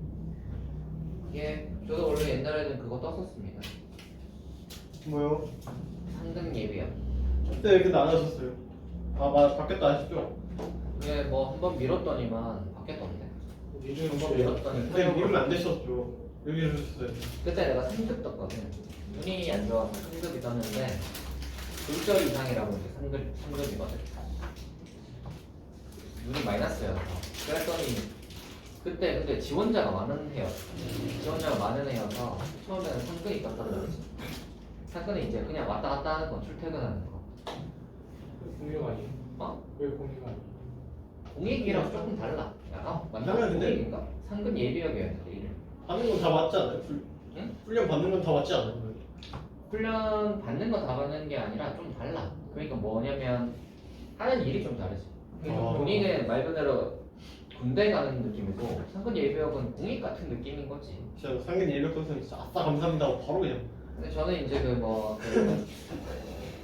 예, 저도 원래 옛날에는 그거 떴었습니다. 뭐요? 상등 예비역. 그때 근데 안 하셨어요. 아 맞아 바뀌었다 아시죠? 그게 뭐 한 번 밀었더니만 바뀌었던데. 이준 한 번 씨 밀었더니 그때 미루면 안 되셨죠. 여기 해주셨어요. 그때 내가 3급 떴거든. 눈이 안 좋아서 3급이 떴는데 불절 이상이라고 이제 3급이거든. 눈이 마이너스여서. 그랬더니 그때 근데 지원자가 많은 해였어. 지원자가 많은 해여서 처음에는 상근이 떴단 말이지. 상근이 이제 그냥 왔다 갔다 하는 거, 출퇴근하는 거. 공익 아니에요? 어? 왜 공익 아니에요? 공익이랑 조금 달라. 맞나? 상근 근데- 공익인가? 상근 예비역이었는데 이름. 하는 건 다 맞지 않아요? 응? 훈련 받는 건 다 맞지 않아요? 훈련 받는 거 다 받는 게 아니라 좀 달라. 그러니까 뭐냐면 하는 일이 좀 다르지. 아. 군인은 말 그대로 군대 가는 느낌이고 상근 예비역은 공익 같은 느낌인 거지. 진짜 상근 예력 선수는 진짜 아싸 감사합니다 하고 바로 그냥 근데 저는 이제 그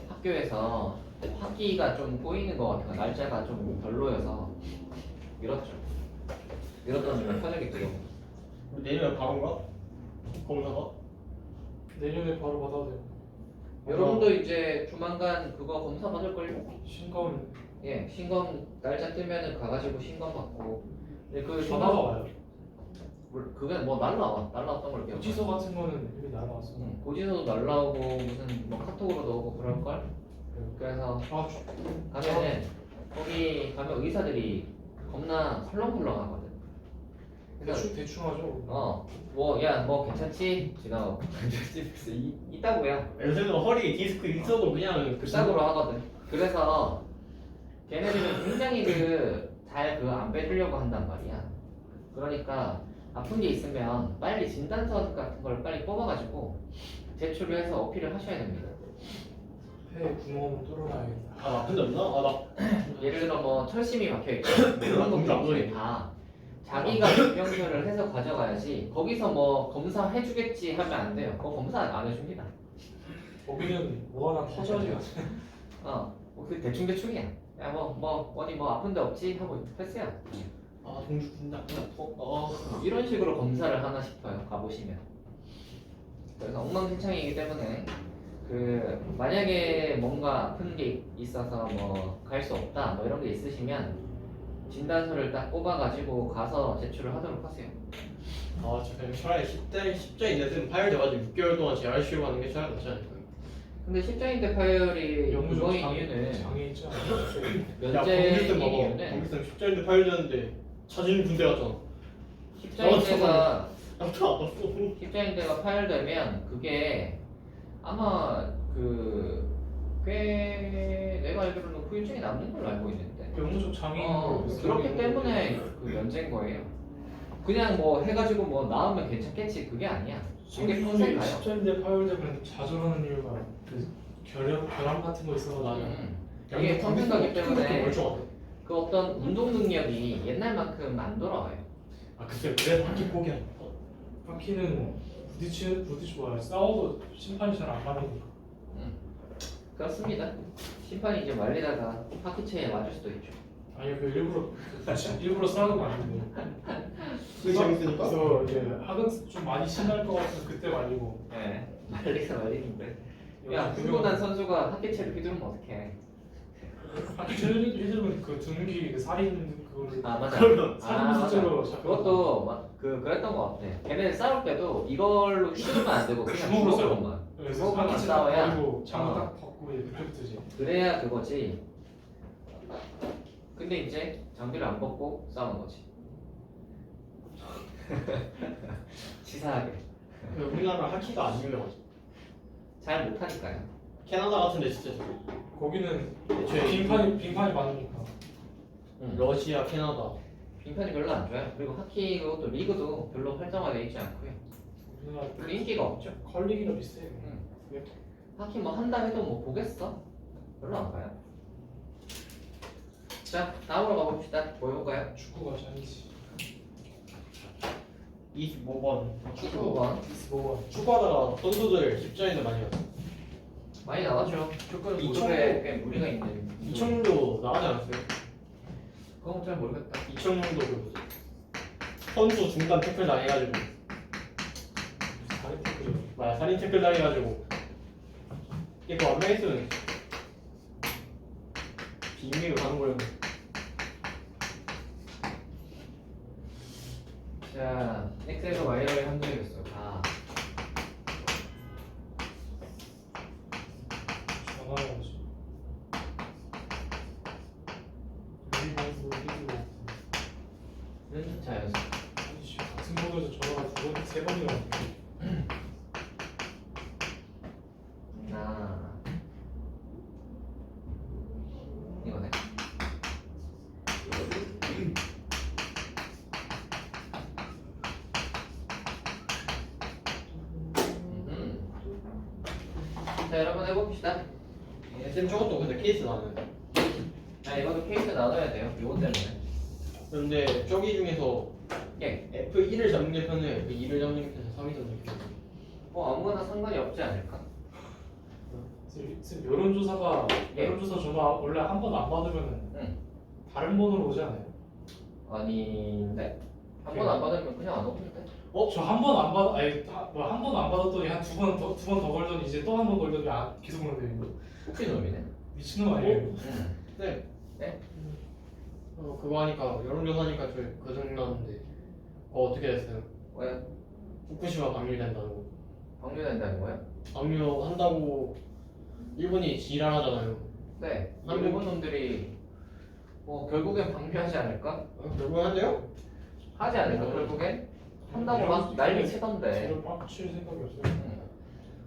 학교에서 학기가 좀 꼬이는 것 같아요. 날짜가 좀 별로여서 미뤘죠. 미뤘더니 편하게 뛰어. 우리 내년에 바로인가? 검사가? 내년에 바로 받아야 돼요. 여러분도 이제 조만간 그거 검사 받을걸요? 신검 예, 신검 날짜 뜨면은 가가지고 신검 받고. 근데 그 전화가 와요. 그게 뭐 날라왔던 걸 기억해. 고지서 같은 거는 이미 날아왔어. 고지서도 날라오고 무슨 뭐 카톡으로도 오고 그럴 걸. 그래서 아, 가면은 거기 가면 의사들이 겁나 설렁설렁하거든. 그래서 대충 하죠. 뭐 야 뭐 괜찮지? 제가 있다고요. 요새는 허리에 디스크 있어도 그냥 그 짝으로 하거든. 그래서 걔네들은 굉장히 잘 안 빼주려고 한단 말이야. 그러니까 아픈 게 있으면 빨리 진단서 같은 걸 빨리 뽑아가지고 제출을 해서 어필을 하셔야 됩니다. 폐에 구멍을 뚫어놔야겠다. 아 아픈 데 없나? 아나 예를 들어 뭐 철심이 막혀있고 이런 공주 안 것들이 보이네. 다 자기가 병변을 해서 가져가야지 거기서 뭐 검사해주겠지 하면 안 돼요. 그거 검사 안 해줍니다. 거기는 뭐 하나 터져야지. 그 대충이야. 야 뭐 어디 뭐 아픈 데 없지 하고 패스야. 아 동주 군다. 이런 식으로 검사를 하나 싶어요. 가보시면. 그래서 엉망진창이기 때문에 만약에 뭔가 아픈 게 있어서 뭐 갈 수 없다 뭐 이런 게 있으시면 진단서를 딱 뽑아가지고 가서 제출을 하도록 하세요. 아 진짜 그냥 차라리 십자인대 쓰면 파열돼가지고 6개월 동안 재활치료 하는 게 차라리 낫지 않을까요? 근데 십자인대 파열이 그거인 이유는 장애 있지 않아요? 면제인 봐봐. 이유는 공기쌤 십자인대 파열되는데 자진 군대 갔잖아. 십자인대가 나도 안 갔어. 십자인대가 파열되면 그게 아마 꽤 내가 알기로는 후유증이 남는 걸로 알고 있는데 영무적 장애인으로 그렇기 때문에 면제인 거예요. 그냥 뭐 해가지고 뭐 나으면 괜찮겠지 그게 아니야. 그게 평생 가요. 십자인대 파열되면 좌절하는 이유가 결함 같은 거 있어서 이게 평생 가기 때문에 멀쩡하네. 그 어떤 운동 능력이 옛날만큼 안 돌아와요. 아 그때 그래서 바퀴 포기하니까. 바퀴는 부딪히고 와요. 싸워도 심판이 잘 안 말리니까. 그렇습니다. 심판이 이제 말리다가 파크체에 맞을 수도 있죠. 아니요, 그 일부러 싸우는 거 아닌데. 그게 재밌으니까? 그래서 이제 학은 좀 많이 신날 것 같아서 그때 말리고. 네, 말리는데. 야, 승부 난 선수가 파크체를 휘두르면 어떡해? 바퀴 휘두르면 그 등기 살인 그거를 아 맞아. 그러면 살인 문제로 잡혀. 그것도 그랬던 것 같아. 걔네 싸울 때도 이걸로 휘두르면 안 되고 그냥 주먹으로 주먹으로만. 그래서 주먹으로만 바퀴 싸워야. 그리고 장구 딱 벗고 붙고 이제 그때부터 이제 그래야 그거지. 근데 이제 장비를 안 벗고 싸우는 거지. 치사하게. 우리나라 하키가 안 유명하지. 잘 못하니까요. 캐나다 같은데 진짜 저거. 거기는 애초에 빙판이 많으니까. 러시아, 캐나다. 빙판이 별로 안 좋아요. 그리고 하키 그것도 리그도 별로 활성화되어 있지 않고요. 우리나라 별로 인기가 없죠. 컬링이랑 비슷해. 하키 뭐 한다 해도 뭐 보겠어? 별로 안 봐요. 자, 다음으로 가봅시다. 뭐 해볼까요? 축구가 짱이지. 25번. 25번. 비스보가 축구하다가 선수들 십자인데 많이 갔어. 많이 나가죠. 축구는 2000 무릎에 꽤 무리가 있는. 2000년도 나가지 않았어요? 그건 잘 모르겠다. 2000년도 그 선수 중간 태클 당해가지고 다리 태클이. 맞아 살인 태클 당해가지고 이게 그 완명했으면 빙의로 가는 거였는데. 자, X에서 Y를 함정했어. 다. 전화를 하지. 리고. 는 자연수. 아니 같은 번호에서 전화가 두 번, 세 번이나 왔네. 나. 이거네. 자, 여러분 해봅시다. 쌤 저것도 근데 케이스 나는. 자, 이것도 케이스 나눠야 돼요. 이거 때문에. 그런데 저기 중에서 예. F1을 잡는 게 편해, F2를 잡는 게 편해, 3위 잡는 게 편해. 뭐 아무거나 상관이 없지 않을까? 쌤 여론조사가 예. 여론조사 전화 원래 한 번 안 받으면은 응. 다른 번호로 오지 않아요? 아닌데? 한 번 안 받으면 그냥 안 오는데? 저 한 번 안 받, 아니 뭐 한 번 안 받았더니 한 두 번 더 걸더니 이제 또 한 번 걸더니 계속 오는데 이거 혹시 놈이네? 미친놈 아니에요? 응. 네. 네? 그거 하니까 여론조사니까 저 그정 나는데 어떻게 됐어요? 왜? 후쿠시마 방류된다고. 방류된다는 거야? 방류한다고 일본이 지랄하잖아요. 네. 한국- 일본 놈들이 뭐 결국엔 방류하지 않을까? 결국엔 한대요? 하지 않을까 결국엔? 한다고 막 난리 치던데. 저를 빡칠 생각이 없어요. 응.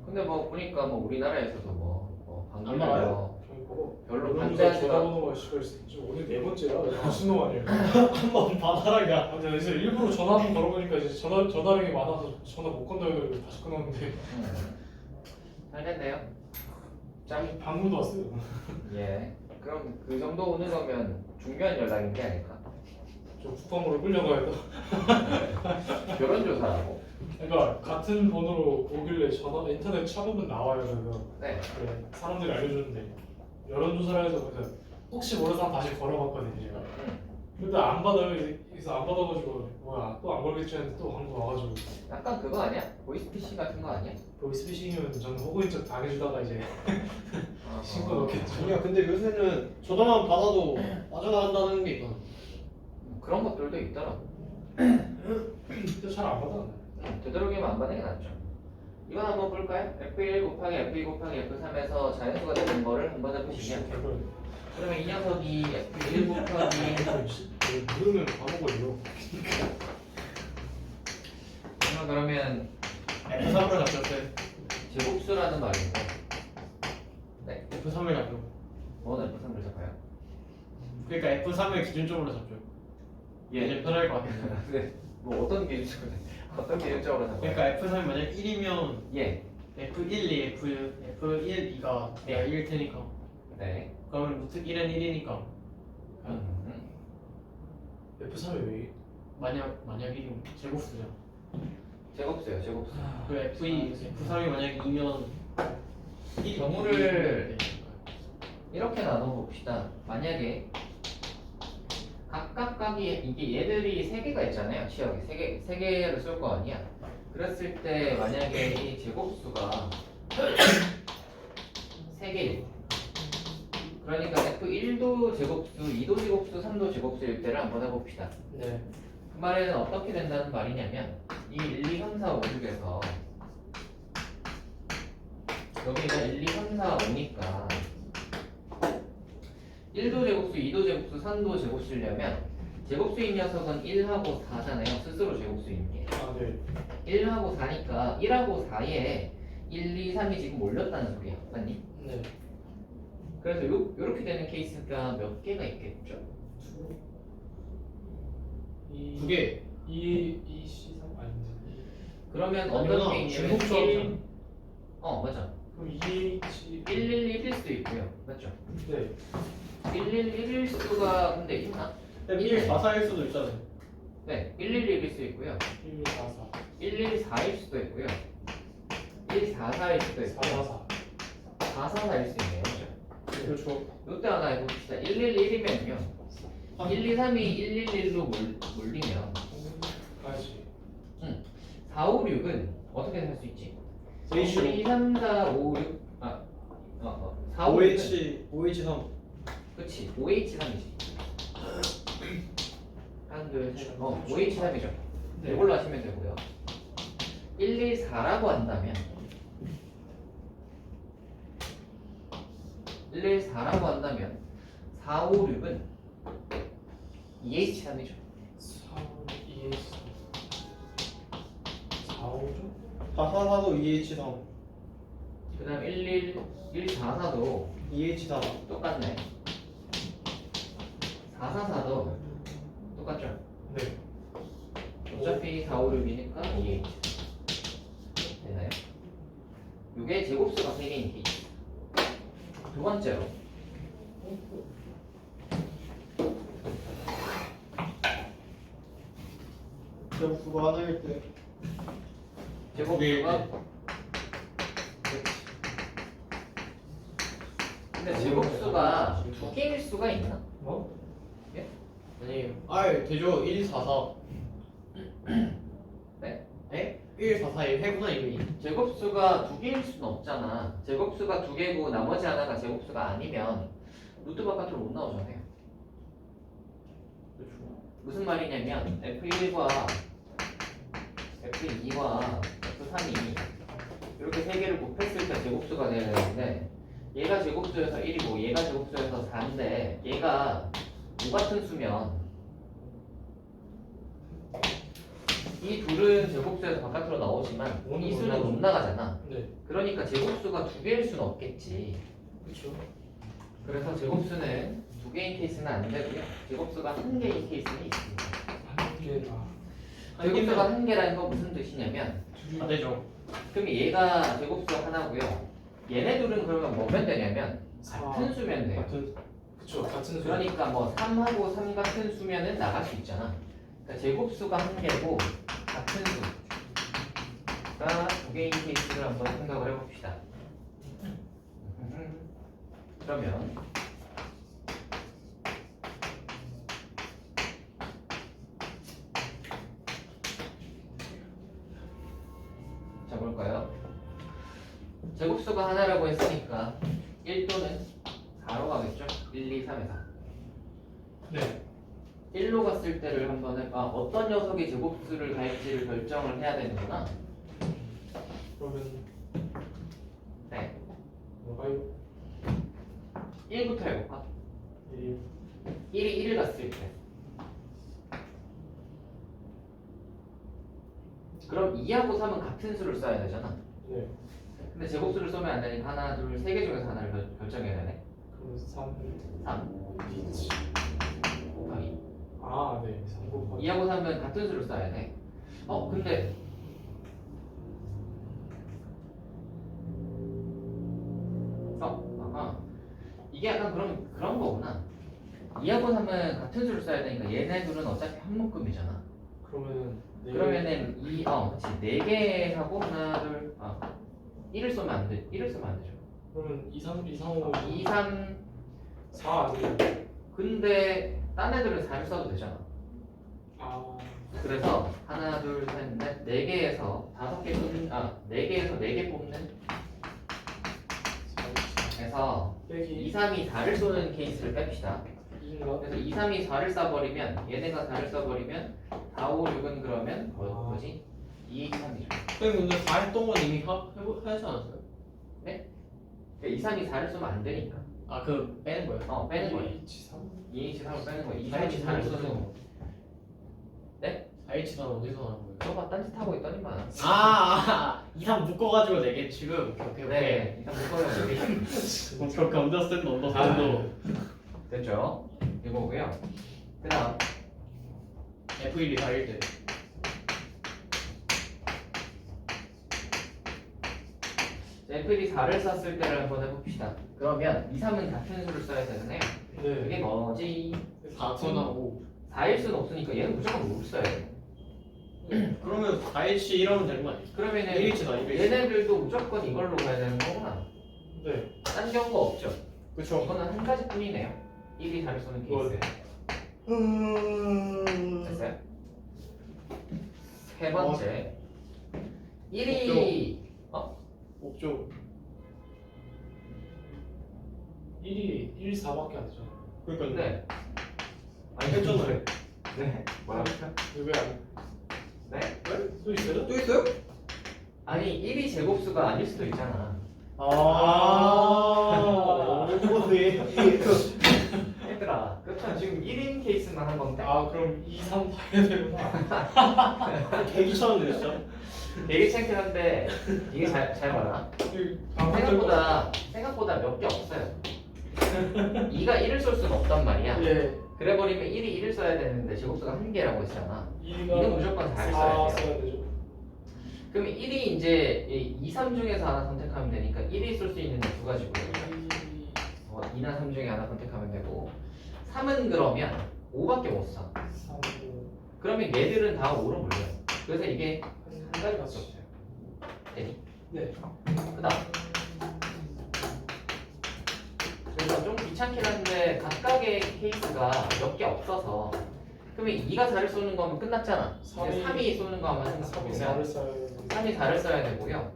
근데 뭐 보니까 뭐 우리나라에서도 뭐 안 방류를 나가요? 뭐 저희 그거 별로 여론조사 반대하지가 전화번호가 씨발 지금 오늘 네 번째야. 미친놈 아니에요? 한번 받아라가. 아, 근데 이제 일부러 전화 한 번 걸어보니까 이제 전화량이 많아서 전화 못 건다고 해서 다시 끊었는데 잘 됐네요. 짱. 방금도 왔어요. 예. 그럼 그 정도 오는 거면 중요한 연락인 게 아닐까? 저 국방부로 끌려가야 돼. 결혼조사라고. 그러니까 같은 번호로 오길래 전화 인터넷 찾으면 나와요. 그래서 네. 그래, 사람들이 알려주는데 여론조사를 해서 그래서 혹시 모르는 사람 다시 걸어봤거든요. 제가. 근데 안 받아요. 그래서 안 받아가지고 뭐야 또 안 걸겠지 했는데 또 한번 와가지고 약간 그거 아니야? 보이스피싱 같은 거 아니야? 보이스피싱이면 저는 호구인척 당해주다가 이제 어, 신고 넣겠죠. 아니야 근데 요새는 전화만 받아도 빠져나간다는 게 있거든. 그런 것들도 있더라고. 근데 잘 안 받아. 되도록이면 안 받는 게 낫죠. 이건 한번 볼까요? F1 곱하기 F2 곱하기 F3에서 자연수가 되는 거를 한번 해보시면 그러면 이 녀석이 F1 곱하기 모르면 바보 걸려. 그러면 F3을 잡혔어요. 제곱수라는 말이고 네? F3을 잡혀. 뭐는 F3을 잡아요? 그러니까 F3을 기준점으로 잡죠. 이제 편할 것 같아요. 네. 뭐 어떤 기준적으로 어떤 기준적으로 잡아요? 그러니까 F3이 만약 1이면 예. F1이 F1, 2가 내가 1일 테니까. 네. 그러면 루트 1은 1이니까. F3이 왜? 만약 1이면 제곱수죠. 제곱수요, 제곱수. 그 F3이 만약 2면 경우를 이렇게 나눠봅시다. 만약에 각각각이 이게 얘들이 세 개가 있잖아요. 치역이 세 개를 쓸 거 아니야. 그랬을 때 만약에 이 제곱수가 세 개일. 그러니까 F1도 제곱수, 2도 제곱수, 3도 제곱수일 때를 한번 해봅시다. 네. 그 말에는 어떻게 된다는 말이냐면 이 1, 2, 3, 4, 5 중에서 여기가 1, 2, 3, 4, 5니까 1도 제곱수, 2도 제곱수, 3도 제곱수려면 제곱수인 녀석은 1하고 4잖아요. 스스로 제곱수인 게. 아, 네. 1하고 4니까 1하고 4에 1, 2, 3이 지금 몰렸다는 소리야. 맞니? 네. 그래서 요렇게 되는 케이스가 몇 개가 있겠죠? 두 개. 2, C, 3 아닌데. 그러면 어떤 아니구나. 게 있냐면 중복조합. 1, 맞아. 그럼 2, C, 111일 수도 있고요. 맞죠? 네. 111일 수가 근데 있나? 1, 4, 4일 수도 있잖아요. 네, 111일 수도 있고요. 1, 4, 4. 114일 수도 있고요. 144일 수도 4, 있고요. 4, 4. 444일 수 있네요. 그죠? 그렇죠. 이때 하나 해봅시다. 111이면요. 1, 2, 3이 111로 몰리면 까지. 4, 5, 6은 어떻게 할 수 있지? H로. 1, 2, 3, 4, 5, 6 4, 5, 6은 OH3. 그치 5H3이지. 하나 둘 셋. 5H3이죠. 네. 이걸로 하시면 되고요. 1, 2, 4라고 한다면 1, 2, 4라고 한다면 4, 5, 6은 2H3이죠. 4, 2, 4, 5죠? 4, 4, 4도 EH3. 그 다음 1, 4, 4도 EH4. 똑같네. 4, 4, 4도 똑같죠? 네. 어차피 4, 5, 6이니까 2H 되나요? 이게 제곱수가 3개인 케이스. 두 번째로 제곱수가 하나일 때. 제곱수가 근데 제곱수가 두 개일 수가 있나? 뭐? 아니, 되죠. 1, 4, 4. 네? 에? 1, 4, 4일 해구나 이미. 제곱수가 두 개일 수는 없잖아. 제곱수가 두 개고 나머지 하나가 제곱수가 아니면 루트 바깥으로 못 나오잖아요. 그렇죠. 무슨 말이냐면 F1과 F2와 F3이 이렇게 세 개를 곱했을 때 제곱수가 돼야 되는데 얘가 제곱수여서 1이고 얘가 제곱수여서 4인데 얘가 똑같은 수면 이 둘은 제곱수에서 바깥으로 나오지만 이 수는 못 나가잖아. 네. 그러니까 제곱수가 두 개일 수는 없겠지. 그렇죠. 그래서 제곱수는 두 개인 케이스는 안 되고요. 제곱수가 한 개인 케이스는 있습니다. 한 개가. 제곱수가 한 개라는 건 무슨 뜻이냐면 안 되죠. 그럼 얘가 제곱수 하나고요. 얘네 둘은 그러면 뭐면 되냐면 사. 같은 수면 돼요. 같은. 그쵸. 같은 수. 그러니까 뭐 3하고 3 같은 수면은 나갈 수 있잖아. 그러니까 제곱수가 한 개고 같은 수가 두 개인 케이스를 한번 생각을 해봅시다. 그러면 자 볼까요? 제곱수가 하나라고 했으니까 1 또는 4로 가겠죠? 1, 2, 3에서 네. 1로 갔을 때를 한번 어떤 녀석이 제곱수를 갈지를 결정을 해야 되는구나. 그러면 네, 뭐가요? 1부터 해볼까? 1. 1이 1을 갔을 때 그럼 2하고 3은 같은 수를 써야 되잖아. 네. 근데 제곱수를 쓰면 안 되니까 하나, 둘, 세 개 중에서 하나를 결정해야 되네. 그럼 3. 3 비치. 곱하기 아, 네. 3 곱하기. 2하고 3은 같은 수를 써야 돼. 근데 이게 약간 그런 거구나. 2하고 3은 같은 수를 써야 되니까 얘네 둘은 어차피 한 묶음이잖아. 그러면은 네. 그러면은 그치 4개 하고 하나 둘 1을 쓰면 안 돼. 1을 쓰면 안 되죠. 그러면 2, 3, 2, 3, 5. 2, 3 4 아니에요? 근데 딴 애들은 4를 써도 되잖아. 아. 그래서 하나 둘 셋 넷 4개에서 5개 뽑는 4개에서 4개 뽑는 4. 해서 빼기 2, 3이 4를 쏘는 케이스를 뺍시다. 2인가? 그래서 2, 3이 4를 쏴버리면 얘네가 4를 쏴버리면 4, 5, 6은 그러면 뭐지? 2, 3이죠. 선생님 근데 다 했던 건 이미 하지 않았어요? 네? 2, 3, 2, 4를 쓰면 안 되니까. 아 그 빼는 거예요? 빼는 거예요. 2H3 2H3을 빼는 거예요. 2, 3, 2, 4를 쓰는 거. 네? 4H는 어디서 나온 거예요? 너가 딴짓 하고 있더니만. 2, 3 묶어가지고 4개 지금 오케이 네, 일단 묶어요. 오케이 언더스탠드 언더스탠드 됐죠? 이거고요. 그다음 F1, 2, 4, 1대 FD 4를 썼을 때를 한번 해봅시다. 그러면 2, 3은 같은 수를 써야 되잖아요. 그게 네 뭐지? 4나 5 4일 수는 없으니까 얘는 무조건 5를 써야 돼. 그러면 4H 이러면 되는 거 아니에요? 그러면은 1H다 1H 얘네들도 무조건 이걸로 가야 되는 거구나. 네. 딴 경우가 없죠. 그쵸 이거는 한 가지 뿐이네요. 1, 2, 4를 쓰는 케이스. 됐어요? 세 번째. 1이 없죠 1이 1, 4밖에 안 되죠. 그러니까 네. 아니 했잖아요 네. 뭐라고요? 왜안 네? 또 있어요? 또 있어요? 아니 1이 제곱수가 아닐 수도 있잖아. 오네 얘들아, 그렇잖아. 지금 1인 케이스만 한 건데. 아 그럼 2, 3 다 해야 되구나. 개기처럼 됐죠? 되게 창피한데 이게 잘 봐라. 생각보다 몇 개 없어요. 2가 1을 쓸 수는 없단 말이야. 예. 그래 버리면 1이 1을 써야 되는데 제곱수가 한 개라고 했잖아. 2가 2는 무조건 4를 4 써야 돼요. 써야 되죠. 그럼 1이 이제 2, 3 중에서 하나 선택하면 되니까 1이 쓸 수 있는 게 두 가지고요. 2나 3 중에 하나 선택하면 되고 3은 그러면 5밖에 못 써. 3, 그러면 얘들은 다 5로 몰려요. 그래서 이게 한 가지밖에 없어요. 네. 네. 그다음 그래서 좀 귀찮긴 한데 각각의 케이스가 몇 개 없어서 그러면 2가 4를 쏘는 거면 끝났잖아. 3이 쏘는 거 한번 3이 생각해보면 4를 써야 되는데 3이 4를 써야 되고요.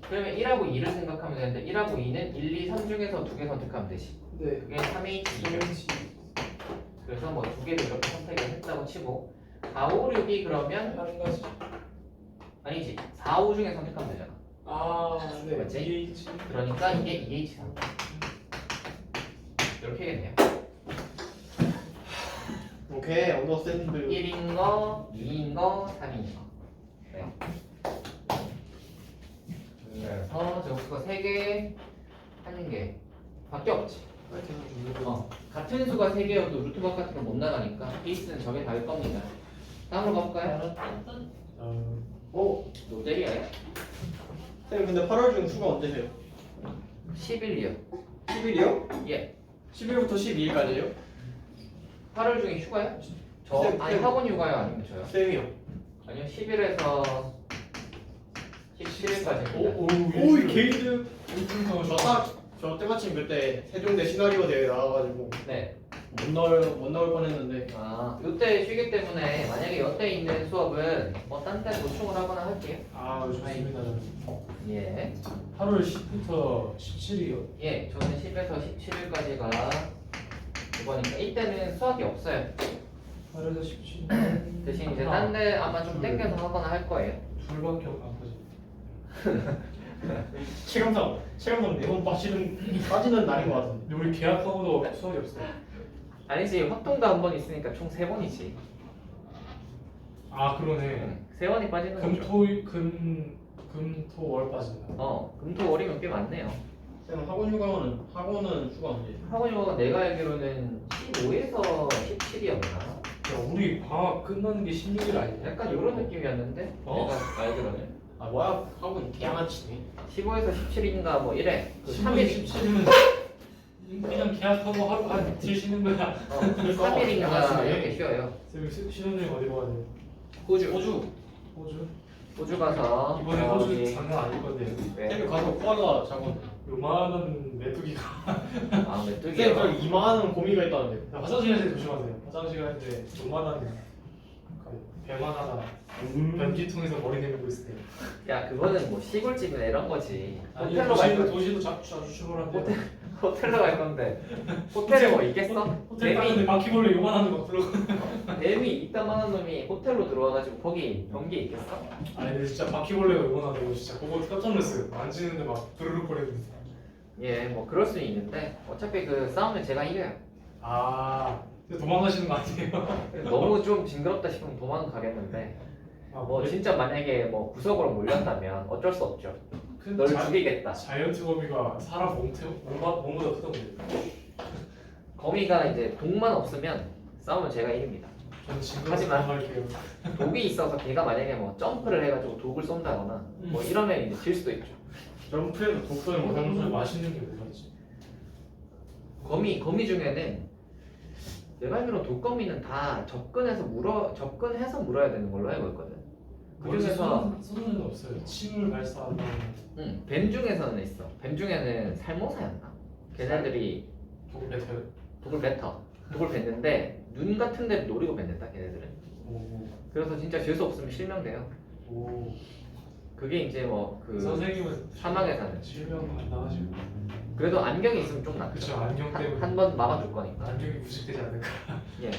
그러면 1하고 2를 생각하면 되는데 1하고 2는 1, 2, 3 중에서 두 개 선택하면 되지. 네. 그게 3H2죠. 그래서 뭐 두 개를 이렇게 선택을 했다고 치고 4, 5, 6이 그러면 한 가지. 아니지 4, 5 중에 선택하면 되잖아. 아, 네. 맞지? 2H. 그러니까 이게 2H3 이렇게 되겠네요. 오케이 언더스탠드 1인 거, 2인 거, 3인 거. 네. 그래서 제곱수가 3개, 1개 밖에 없지. 같은 수가 3개여도 루트 바깥으로 못 나가니까 케이스는 저게 다일 겁니다. 다음으로 가볼까요? 오, 노델이에요. 쌤 근데 8월 중 수가 언제세요? 11이요. 10일이요? 예. 10일부터 12일까지요? 8월 중에 휴가요? 저 쌤, 아니 쌤. 학원 휴가요 아니면 저요? 쌤이요 아니요 10일에서 17일까지. 오이 게이드 좋다. 저 때마침 그때 세종대 시나리오 대회 나와가지고 네. 못 나올 뻔했는데 아, 요때 쉬기 때문에 만약에 여태 있는 수업은 뭐 딴 데 노충을 하거나 할게요. 아, 좋습니다. 예. 8월 10부터 17일이요. 예, 저는 10에서 17일까지가 이거니까 이때는 수학이 없어요. 8에서 17일. 대신 이제 딴 데 아마 좀 땡겨서 하거나 할 거예요. 둘밖에 안 빠져. 체감상 4번 빠지는 날인 것 같은데 근데 우리 계약하고도 수학이 없어요. 아니지, 확동도 한 번 있으니까 총 3번이지. 아, 그러네. 3번이 빠지는 거죠. 금토월 빠진다. 금토 월이면 꽤 많네요. 쌤 학원은 수가 언제? 학원 휴가가 내가 알기로는 15에서 17이었나? 야, 우리 방학 끝나는 게 16일 아니냐? 약간 이런 느낌이었는데 내가 알기로는 아 뭐야 학원 개양아치네 15에서 17인가 뭐 이래. 그 3일 3일 17일은 그냥 계약하고 하루 한 이틀 쉬는 거야. 3일인가 이렇게 쉬어요. 신혼여행 어디 가야 돼? 호주. 호주? 호주 가서 이번에 호주 저기 장난 아닐 건데. 쌤이 가서 코알라 작업 요만한 메뚜기가. 아 쌤 메뚜기요. 저기 이만한 고미가 있다는데 야, 화장실 갈 때 조심하세요. 화장실 갈 때 요만한 배만 하나 변기통에서 머리 내밀고 있을 때. 야 그거는 뭐 시골집이나 이런 거지. 아니 호텔로 갈 거. 도시도 자주 출발한대. 호텔로 갈 건데 호텔에 뭐 있겠어? 호텔 가는데 바퀴벌레 요만한 거 막 들어가. 뱀이 이따만한 놈이 호텔로 들어와가지고 거기 변기에 있겠어? 아니 근데 진짜 바퀴벌레가 요만하다고 진짜 그거 깜짝 놀랐어요. 만지는데 막 부르륵 거리면서. 예, 뭐 그럴 수는 있는데 어차피 그 싸우면 제가 이겨요. 아, 근데 도망가시는 거 아니에요? 너무 좀 징그럽다 싶으면 도망가겠는데 아, 뭐 진짜 만약에 뭐 구석으로 몰렸다면 어쩔 수 없죠. 근데 널 죽이겠다. 자이언트 거미가 사람 몸보다 크던데. 거미가 이제 독만 없으면 싸우면 제가 이깁니다. 저는 지금 하지만- 도망갈게요. 독이 있어서 걔가 만약에 뭐 점프를 해가지고 독을 쏜다거나 뭐 이러면 이제 질 수도 있죠. 점프해서 독성을 평소에 못하는 맛있는 게 뭐지? 거미 중에는 내가 알기로 독거미는 다 접근해서 물어야 되는 걸로 알고 있거든. 그 중에서 쏘는 애는 없어요. 침을 발사하는. 뱀 중에서는 있어. 뱀 중에는 살모사였나? 걔네들이 독을 뱉어요. 독을 뱉어. 독을 뱉는데 눈 같은 데를 노리고 뱉는다 걔네들은. 오. 그래서 진짜 재수 없으면 실명돼요. 오. 그게 이제 뭐 그 선생님은 사막에 사는. 실명 안 나가시고. 그래도 안경이 있으면 좀 낫죠. 그쵸, 안경 때문에. 한 번 막아줄 거니까. 안경이 부식되지 않을까. 예.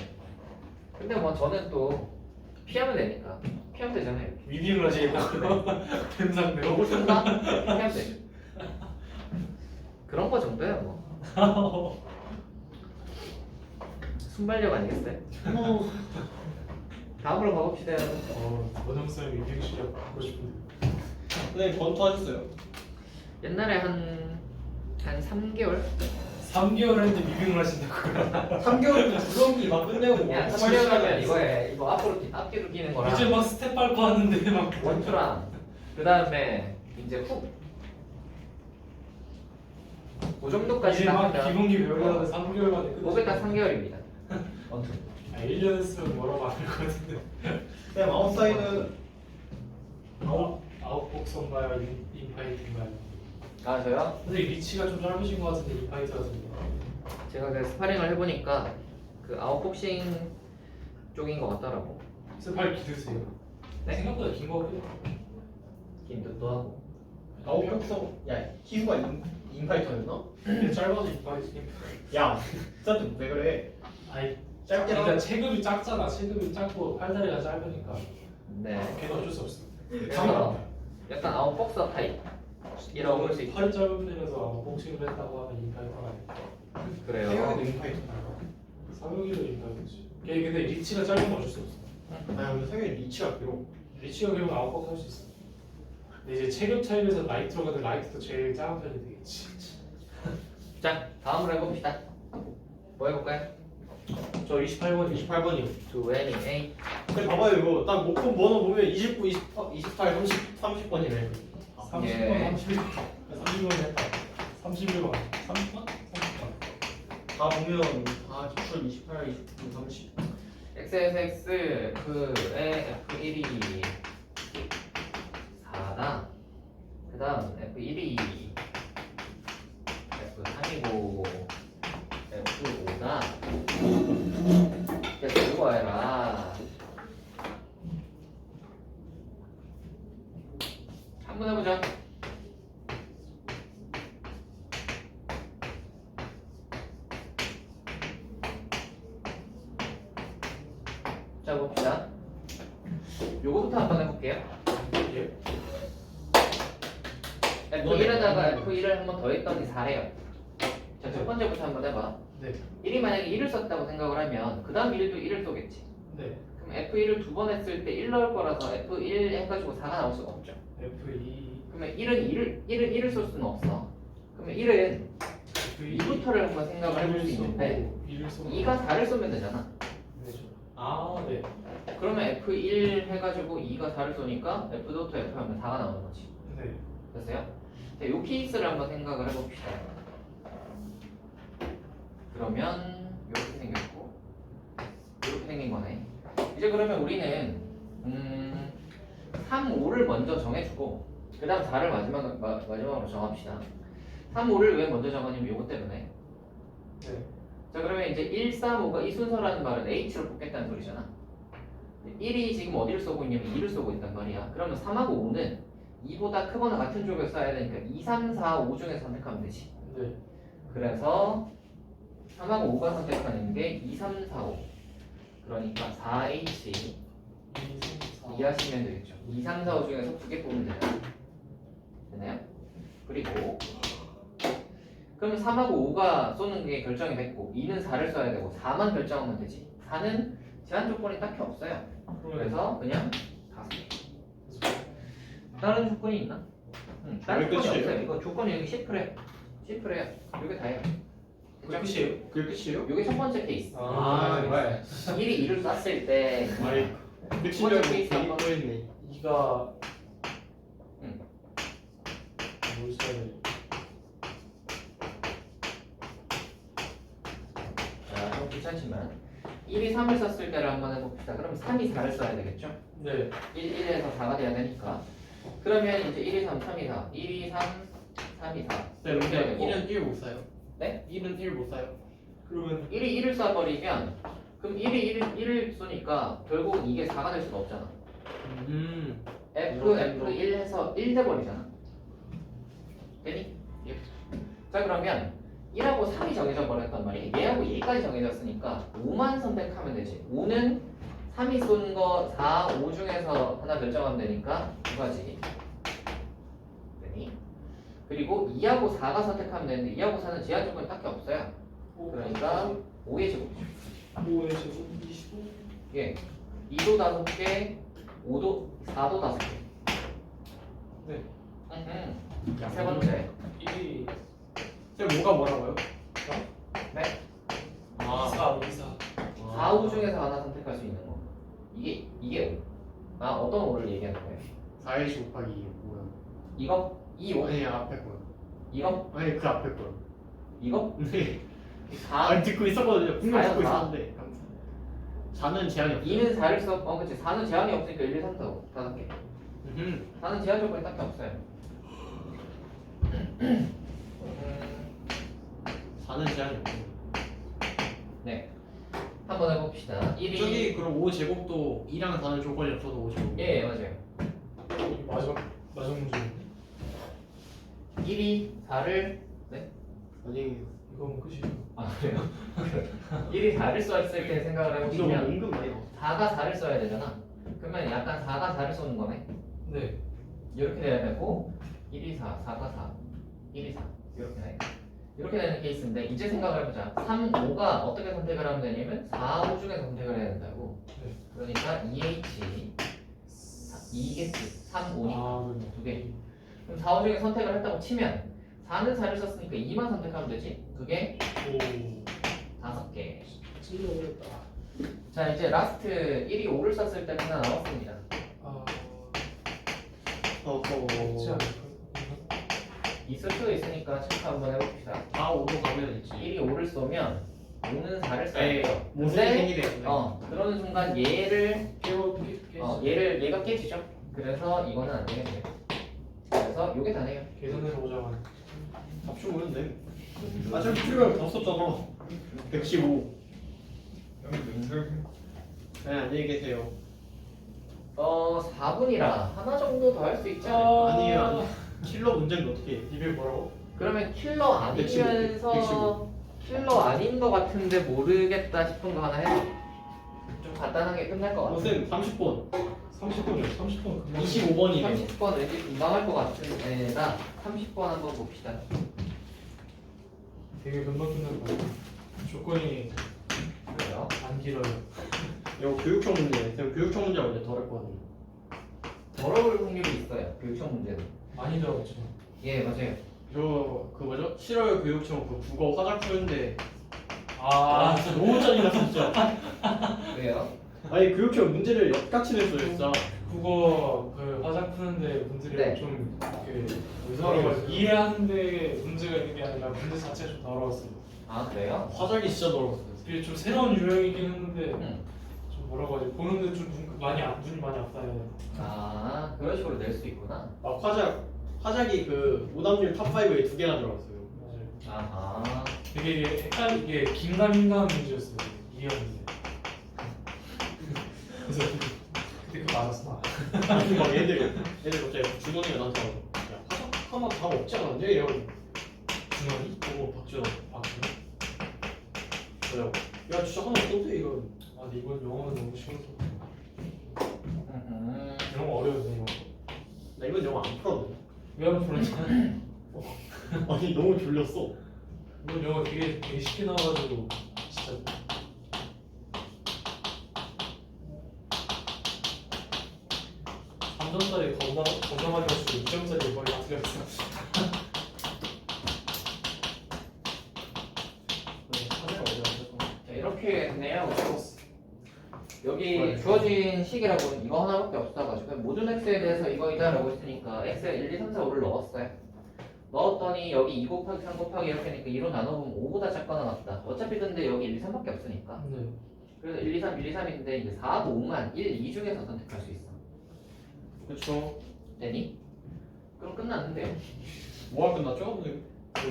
근데 뭐 저는 또 피하면 되니까 피하면 되잖아요. 위빙을 하시겠다고. 뱀상대로. 독을 쏜다? 피하면 되죠. 그런 거 정도야 뭐. 순발력 아니겠어요? 다음으로 가봅시다. 원형쌤 위빙 실력 보고 싶은데. 선생님 권투하셨어요? 옛날에 한 3개월? 3개월 했는데 위빙을 하신다고요? 3개월 구성기 막 끝내고 야 3개월 하면 이거에 이거 앞뒤로 끼는 거랑 이제 막 스텝 밟고 하는데 막. 원투랑 그 다음에 이제 그 정도까지 이제 딱 막 하면 기본기 배우려는데 3개월 만에 끝. 그게 딱 3개월입니다. 원투. 1년 했으면 뭐라고 안 할 것 같은데. 그냥 아웃사이드 아웃복선가요? 인파이트인가요? 아 저요? 근데 리치가 좀 짧으신 것 같은데 인파이트 같은데. 제가 그 스파링을 해보니까 그 아웃복싱 쪽인 것 같더라고. 스파이 기드세요. 네? 생각보다 긴 거 같아요. 긴 듯도 하고. 아웃복서 야 희수가 인파이터였나? 근데 짧아서 인파이트. 야 진짜 왜 그래? 아이 짧게 일단 나와. 체급이 작잖아. 체급이 작고 팔다리가 짧으니까. 네. 걔는 어쩔 수 없어. 그래서 약간 아웃복서 타입이라고 볼 수 있죠. 팔이 짧은 편이라서 복싱을 했다고 하면 인파이터가 아닐까. 그래요. 태경이도 인파이터. 상혁이도 인파이터지. 걔 근데 리치가 짧은 건 어쩔 수 없어. 아 근데 태경이 리치가 길어. 리치가 그러면 아웃복스 할 수 있어. 근데 이제 체급 차이에서 라이트로 가도 라이트도 제일 작은 편이 되겠지. 자 다음으로 해봅시다. 뭐 해볼까요? 저 28번 28번이요. Dueling A. 근데 봐봐요 이거 딱 목표 번호 보면 29, 28, 30번이네. 30번, 예. 30번 했다. 31번, 30번? 30번. 다 보면 다 기출 28, 29, 30. XSX 그의 F1이 4다. 그 다음 F1이 F3이고 F5다. 그래서 이거 해라. 한번 해보자. 자 봅시다. 요거부터 한번 해볼게요. 예. F1에다가 F1을 한번 더했더니 4래요. 자, 첫 번째부터 한번 해봐. 네. 1이 만약에 1을 썼다고 생각을 하면 그 다음 1도 1을 쏘겠지. 네. 그럼 F1을 두 번 했을 때 1 넣을 거라서 F1 해가지고 4가 나올 수가 없죠. F2, 그러면 1은 1을 쏠 수는 없어. 그러면 1은 F2 2부터를 한번 생각을 해볼 수 있는데 2를 쏘고 2가 4를 쏘면 되잖아. 아, 네. 그러면 F1 해가지고 2가 4를 쏘니까 F.F 하면 4가 나오는 거지. 네. 됐어요? 자, 요 케이스를 한번 생각을 해봅시다. 그러면 이렇게 생겼고 이렇게 생긴 거네. 이제 그러면 우리는 3, 5를 먼저 정해주고 그 다음 4를 마지막으로 정합시다. 3, 5를 왜 먼저 정하냐면 요거 때문에. 네. 자 그러면 이제 1, 3, 5가 이 순서라는 말은 H를 뽑겠다는 소리잖아. 1이 지금 어디를 쏘고 있냐면 2를 쏘고 있단 말이야. 그러면 3하고 5는 2보다 크거나 같은 쪽을 써야 되니까 2, 3, 4, 5 중에 선택하면 되지. 네. 그래서 3하고 5가 선택하는 게 2, 3, 4, 5 그러니까 4H 2, 3, 4. 이해하시면 되겠죠. 2, 3, 4, 5 중에서 두 개 뽑으면 되나요? 되나요? 그리고 그럼 3하고 5가 쏘는 게 결정이 됐고 2는 4를 써야 되고 4만 결정하면 되지. 4는 제한 조건이 딱히 없어요. 그래서 그냥 5개. 다른 조건이 있나? 다른 그게 조건이 끝이에요? 없어요. 이거 조건이 여기 시프래. 시프래요. 이게 다예요. 그게 끝이에요? 그게 끝이에요? 이게 첫 번째 케이스. 왜? 1이 2를 쐈을 때 아니 끝이려고 괜히 꼬였네. 2가 응. 뭘 써야 돼? 자, 좀 귀찮지만 1이 3을 썼을 때를 한번 해봅시다. 그럼 3이 4를 써야 되겠죠? 네. 1에서 4가 돼야 되니까. 그러면 이제 1, 2, 3, 3, 2, 4. 1, 2, 3, 3, 2, 4. 네, 이렇게 해야 근데 되고 1은 1 못 사요. 네? 1은 1 못 사요. 그러면 1이 1을 쏴버리면 그럼 1이 1을 쏘니까 결국은 이게 4가 될 수가 없잖아. F, F1 해서 1 돼버리잖아. 되니? 예. 자 그러면 1하고 3이 정해져 버렸단 말이야. 얘하고 얘까지 정해졌으니까 5만 선택하면 되지. 5는 3이 쏜 거 4, 5 중에서 하나 결정하면 되니까 두 가지. 되니? 그리고 2하고 4가 선택하면 되는데 2하고 4는 제한 조건이 딱히 없어요. 그러니까 5의 제곱이죠. 5의 제곱 25. 예. 2도 5개, 5도 4도 5개. 네. 자, 세 번째. 1이 쌤 뭐가 뭐라고요? 네. 2사 2사. 4, 5 중에서 하나 선택할 수 있는 거. 이게 5. 아, 어떤 5를 얘기하는 거예요? 4의 곱하기 2 뭐야? 이거? 2, 5? 아니 앞에 거요. 이거? 아니 그 앞에 거요. 이거? 네. 4? 아니 듣고 있었거든요. 분명 사요, 듣고 사. 있었는데. 4는 제한이 없어요. 2는 4를 써. 그치. 4는 제한이 없으니까 1, 2, 3, 4, 5. 5개. 4는 제한 조건이 딱히 없어요. 4는 제한이 없어요. 네. 한번 해봅시다. 1이. 저기 그럼 5 제곱도 2랑 4는 조건이 없어도 5 제곱. 예, 맞아요. 여기 마지막 문제. 1이 4를. 아니 이건 끝이에요. 아, 그래요? 1이 4를 썼을 때 생각을 이거 해보시면 은근 많이 나와. 4가 4를 써야 되잖아. 그러면 약간 4가 4를 쏘는 거네. 네. 이렇게 돼야 되고 1이 4, 4가 4, 1이 4 이렇게 돼. 이렇게 되는 케이스인데 이제 생각을 해보자. 3, 5가 어떻게 선택을 하면 되냐면 4, 5 중에서 선택을 해야 된다고. 네. 그러니까 2H 2겠지. 3, 5니까 아, 네. 두 개. 그럼 4, 5 중에 선택을 했다고 치면 4는 4를 썼으니까 2만 선택하면 되지. 그게 오. 5개. 찔러버렸다. 자 이제 라스트 1이 5를 썼을 때 하나 나왔습니다. 아. 어허. 있지 않을까? 있을 수도 있으니까 체크 한번 해봅시다. 다 5로 가면 있지. 1이 5를 쏘면 5는 4를 써야 에이, 돼요. 무슨 근데 생일이에요? 그러는 순간 얘를 깨워 얘가 깨지죠. 그래서 이거는 안 되겠네요. 그래서 요게 다네요. 계산해서 오자마자. 답좀 모르는데. 아 저기 필요가 더 썼잖아. 115. 네 안녕히 계세요. 4분이라 하나 정도 더 할 수 있지 않을까? 아니에요 아니. 킬러 문제는 어떻게 해? 이게 뭐라고? 그러면 킬러 아니면서 킬러 아닌 거 같은데 모르겠다 싶은 거 하나 해줘. 좀 간단하게 끝날 것 같아. 쌤 30번. 30분이요. 30분 금방. 25번이네. 30번 왠지 금방 할 것 같은 애다. 30번 한번 봅시다. 되게 금방 끝날 것 같아. 조건이 그래요? 안 길어요. 이거 교육청 문제. 쌤 교육청 문제가 이제 덜 했거든요. 더러울 확률이 있어요. 교육청 문제는. 많이 들어갔죠. 예, 맞아요. 저 뭐죠? 7월 교육청 그 국어 화작 푸는데 아, 진짜 너무 짜증나 진짜. 왜요? 아니 교육청 문제를 역같이 냈어요 진짜. 국어 그 화장 푸는데 문제를 네. 좀 이상하게 이해하는데 문제가 있는 게 아니라 문제 자체가 좀 더러웠어요. 아, 그래요? 화작이 진짜 더러웠어요. 이게 좀 새로운 유형이긴 했는데 응. 좀 뭐라고 하지? 보는데 좀 눈이 많이 아프다 해야 되나? 아, 그런 식으로 낼 수 있구나. 화작이 그 오답률 탑5에 2개나 들어갔어요. 맞아요. 아하. 이게 이게 긴가민가한 문제였어요. 이해하는데. 그래서 그때 그거 맞았어. 아니 막 애들 갑자기 준원이가 나한테 야 화작 하나 답 없지 않았냐 이래가지고 준원이? 박준원 박준원? 그래요. 야 진짜 하나 없던데 이거. 아 근데 이번 영어는 너무 쉬웠어. 음. 영어 어려웠네 이거. 나 이번 영어 안 풀었네. 왜안 풀었냐? 아니 너무 졸렸어. 이번 영어 되게 쉽게 나와가지고 진짜 삼점짜리 겁나 많이 맞추고 2점짜리 거의 다 틀렸어. 자, 이렇게 됐네요. 여기 주어진 식이라고는 이거 하나밖에 없어가지고 모든 x에 대해서 이거이다라고 했으니까 x에 1, 2, 3, 4, 5를 넣었어요. 넣었더니 여기 2 곱하기 3 곱하기 이렇게 하니까 2로 나눠보면 5보다 작거나 같다. 어차피 근데 여기 1, 2, 3밖에 없으니까. 네. 그래서 1, 2, 3, 1, 2, 3인데 이제 4, 5만 1, 2 중에서 선택할 수 있어. 그쵸. 되니? 그럼 끝났는데요. 뭐가 끝났죠? 네.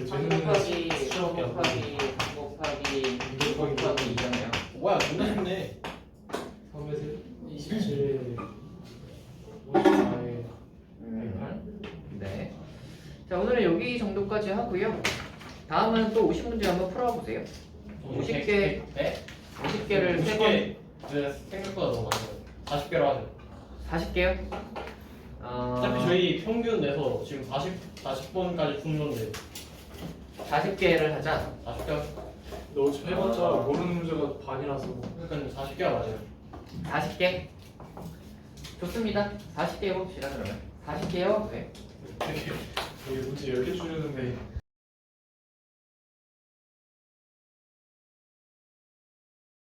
3 곱하기 3 곱하기 3 곱하기 2 곱하기 2잖아요. 뭐야 끝났네. 3에서 27, 54에 108. 네. 자, 오늘은 여기 정도까지 하고요. 다음은 또 50문제 한번 풀어보세요. 50개, 네? 50개를 3번, 네, 생각보다 너무 많아요. 40개로 하죠. 40개요? 어차피 저희 평균 내서 지금 40번까지 푼 건데 40개를 하자. 40개 하죠. 너 어차피 해봤자 모르는 문제가 반이라서 그러니까 40개가 맞아요. 40개? 좋습니다. 40개 해봅시다, 그러면. 40개요? 네. 되게 문제 10개 주는데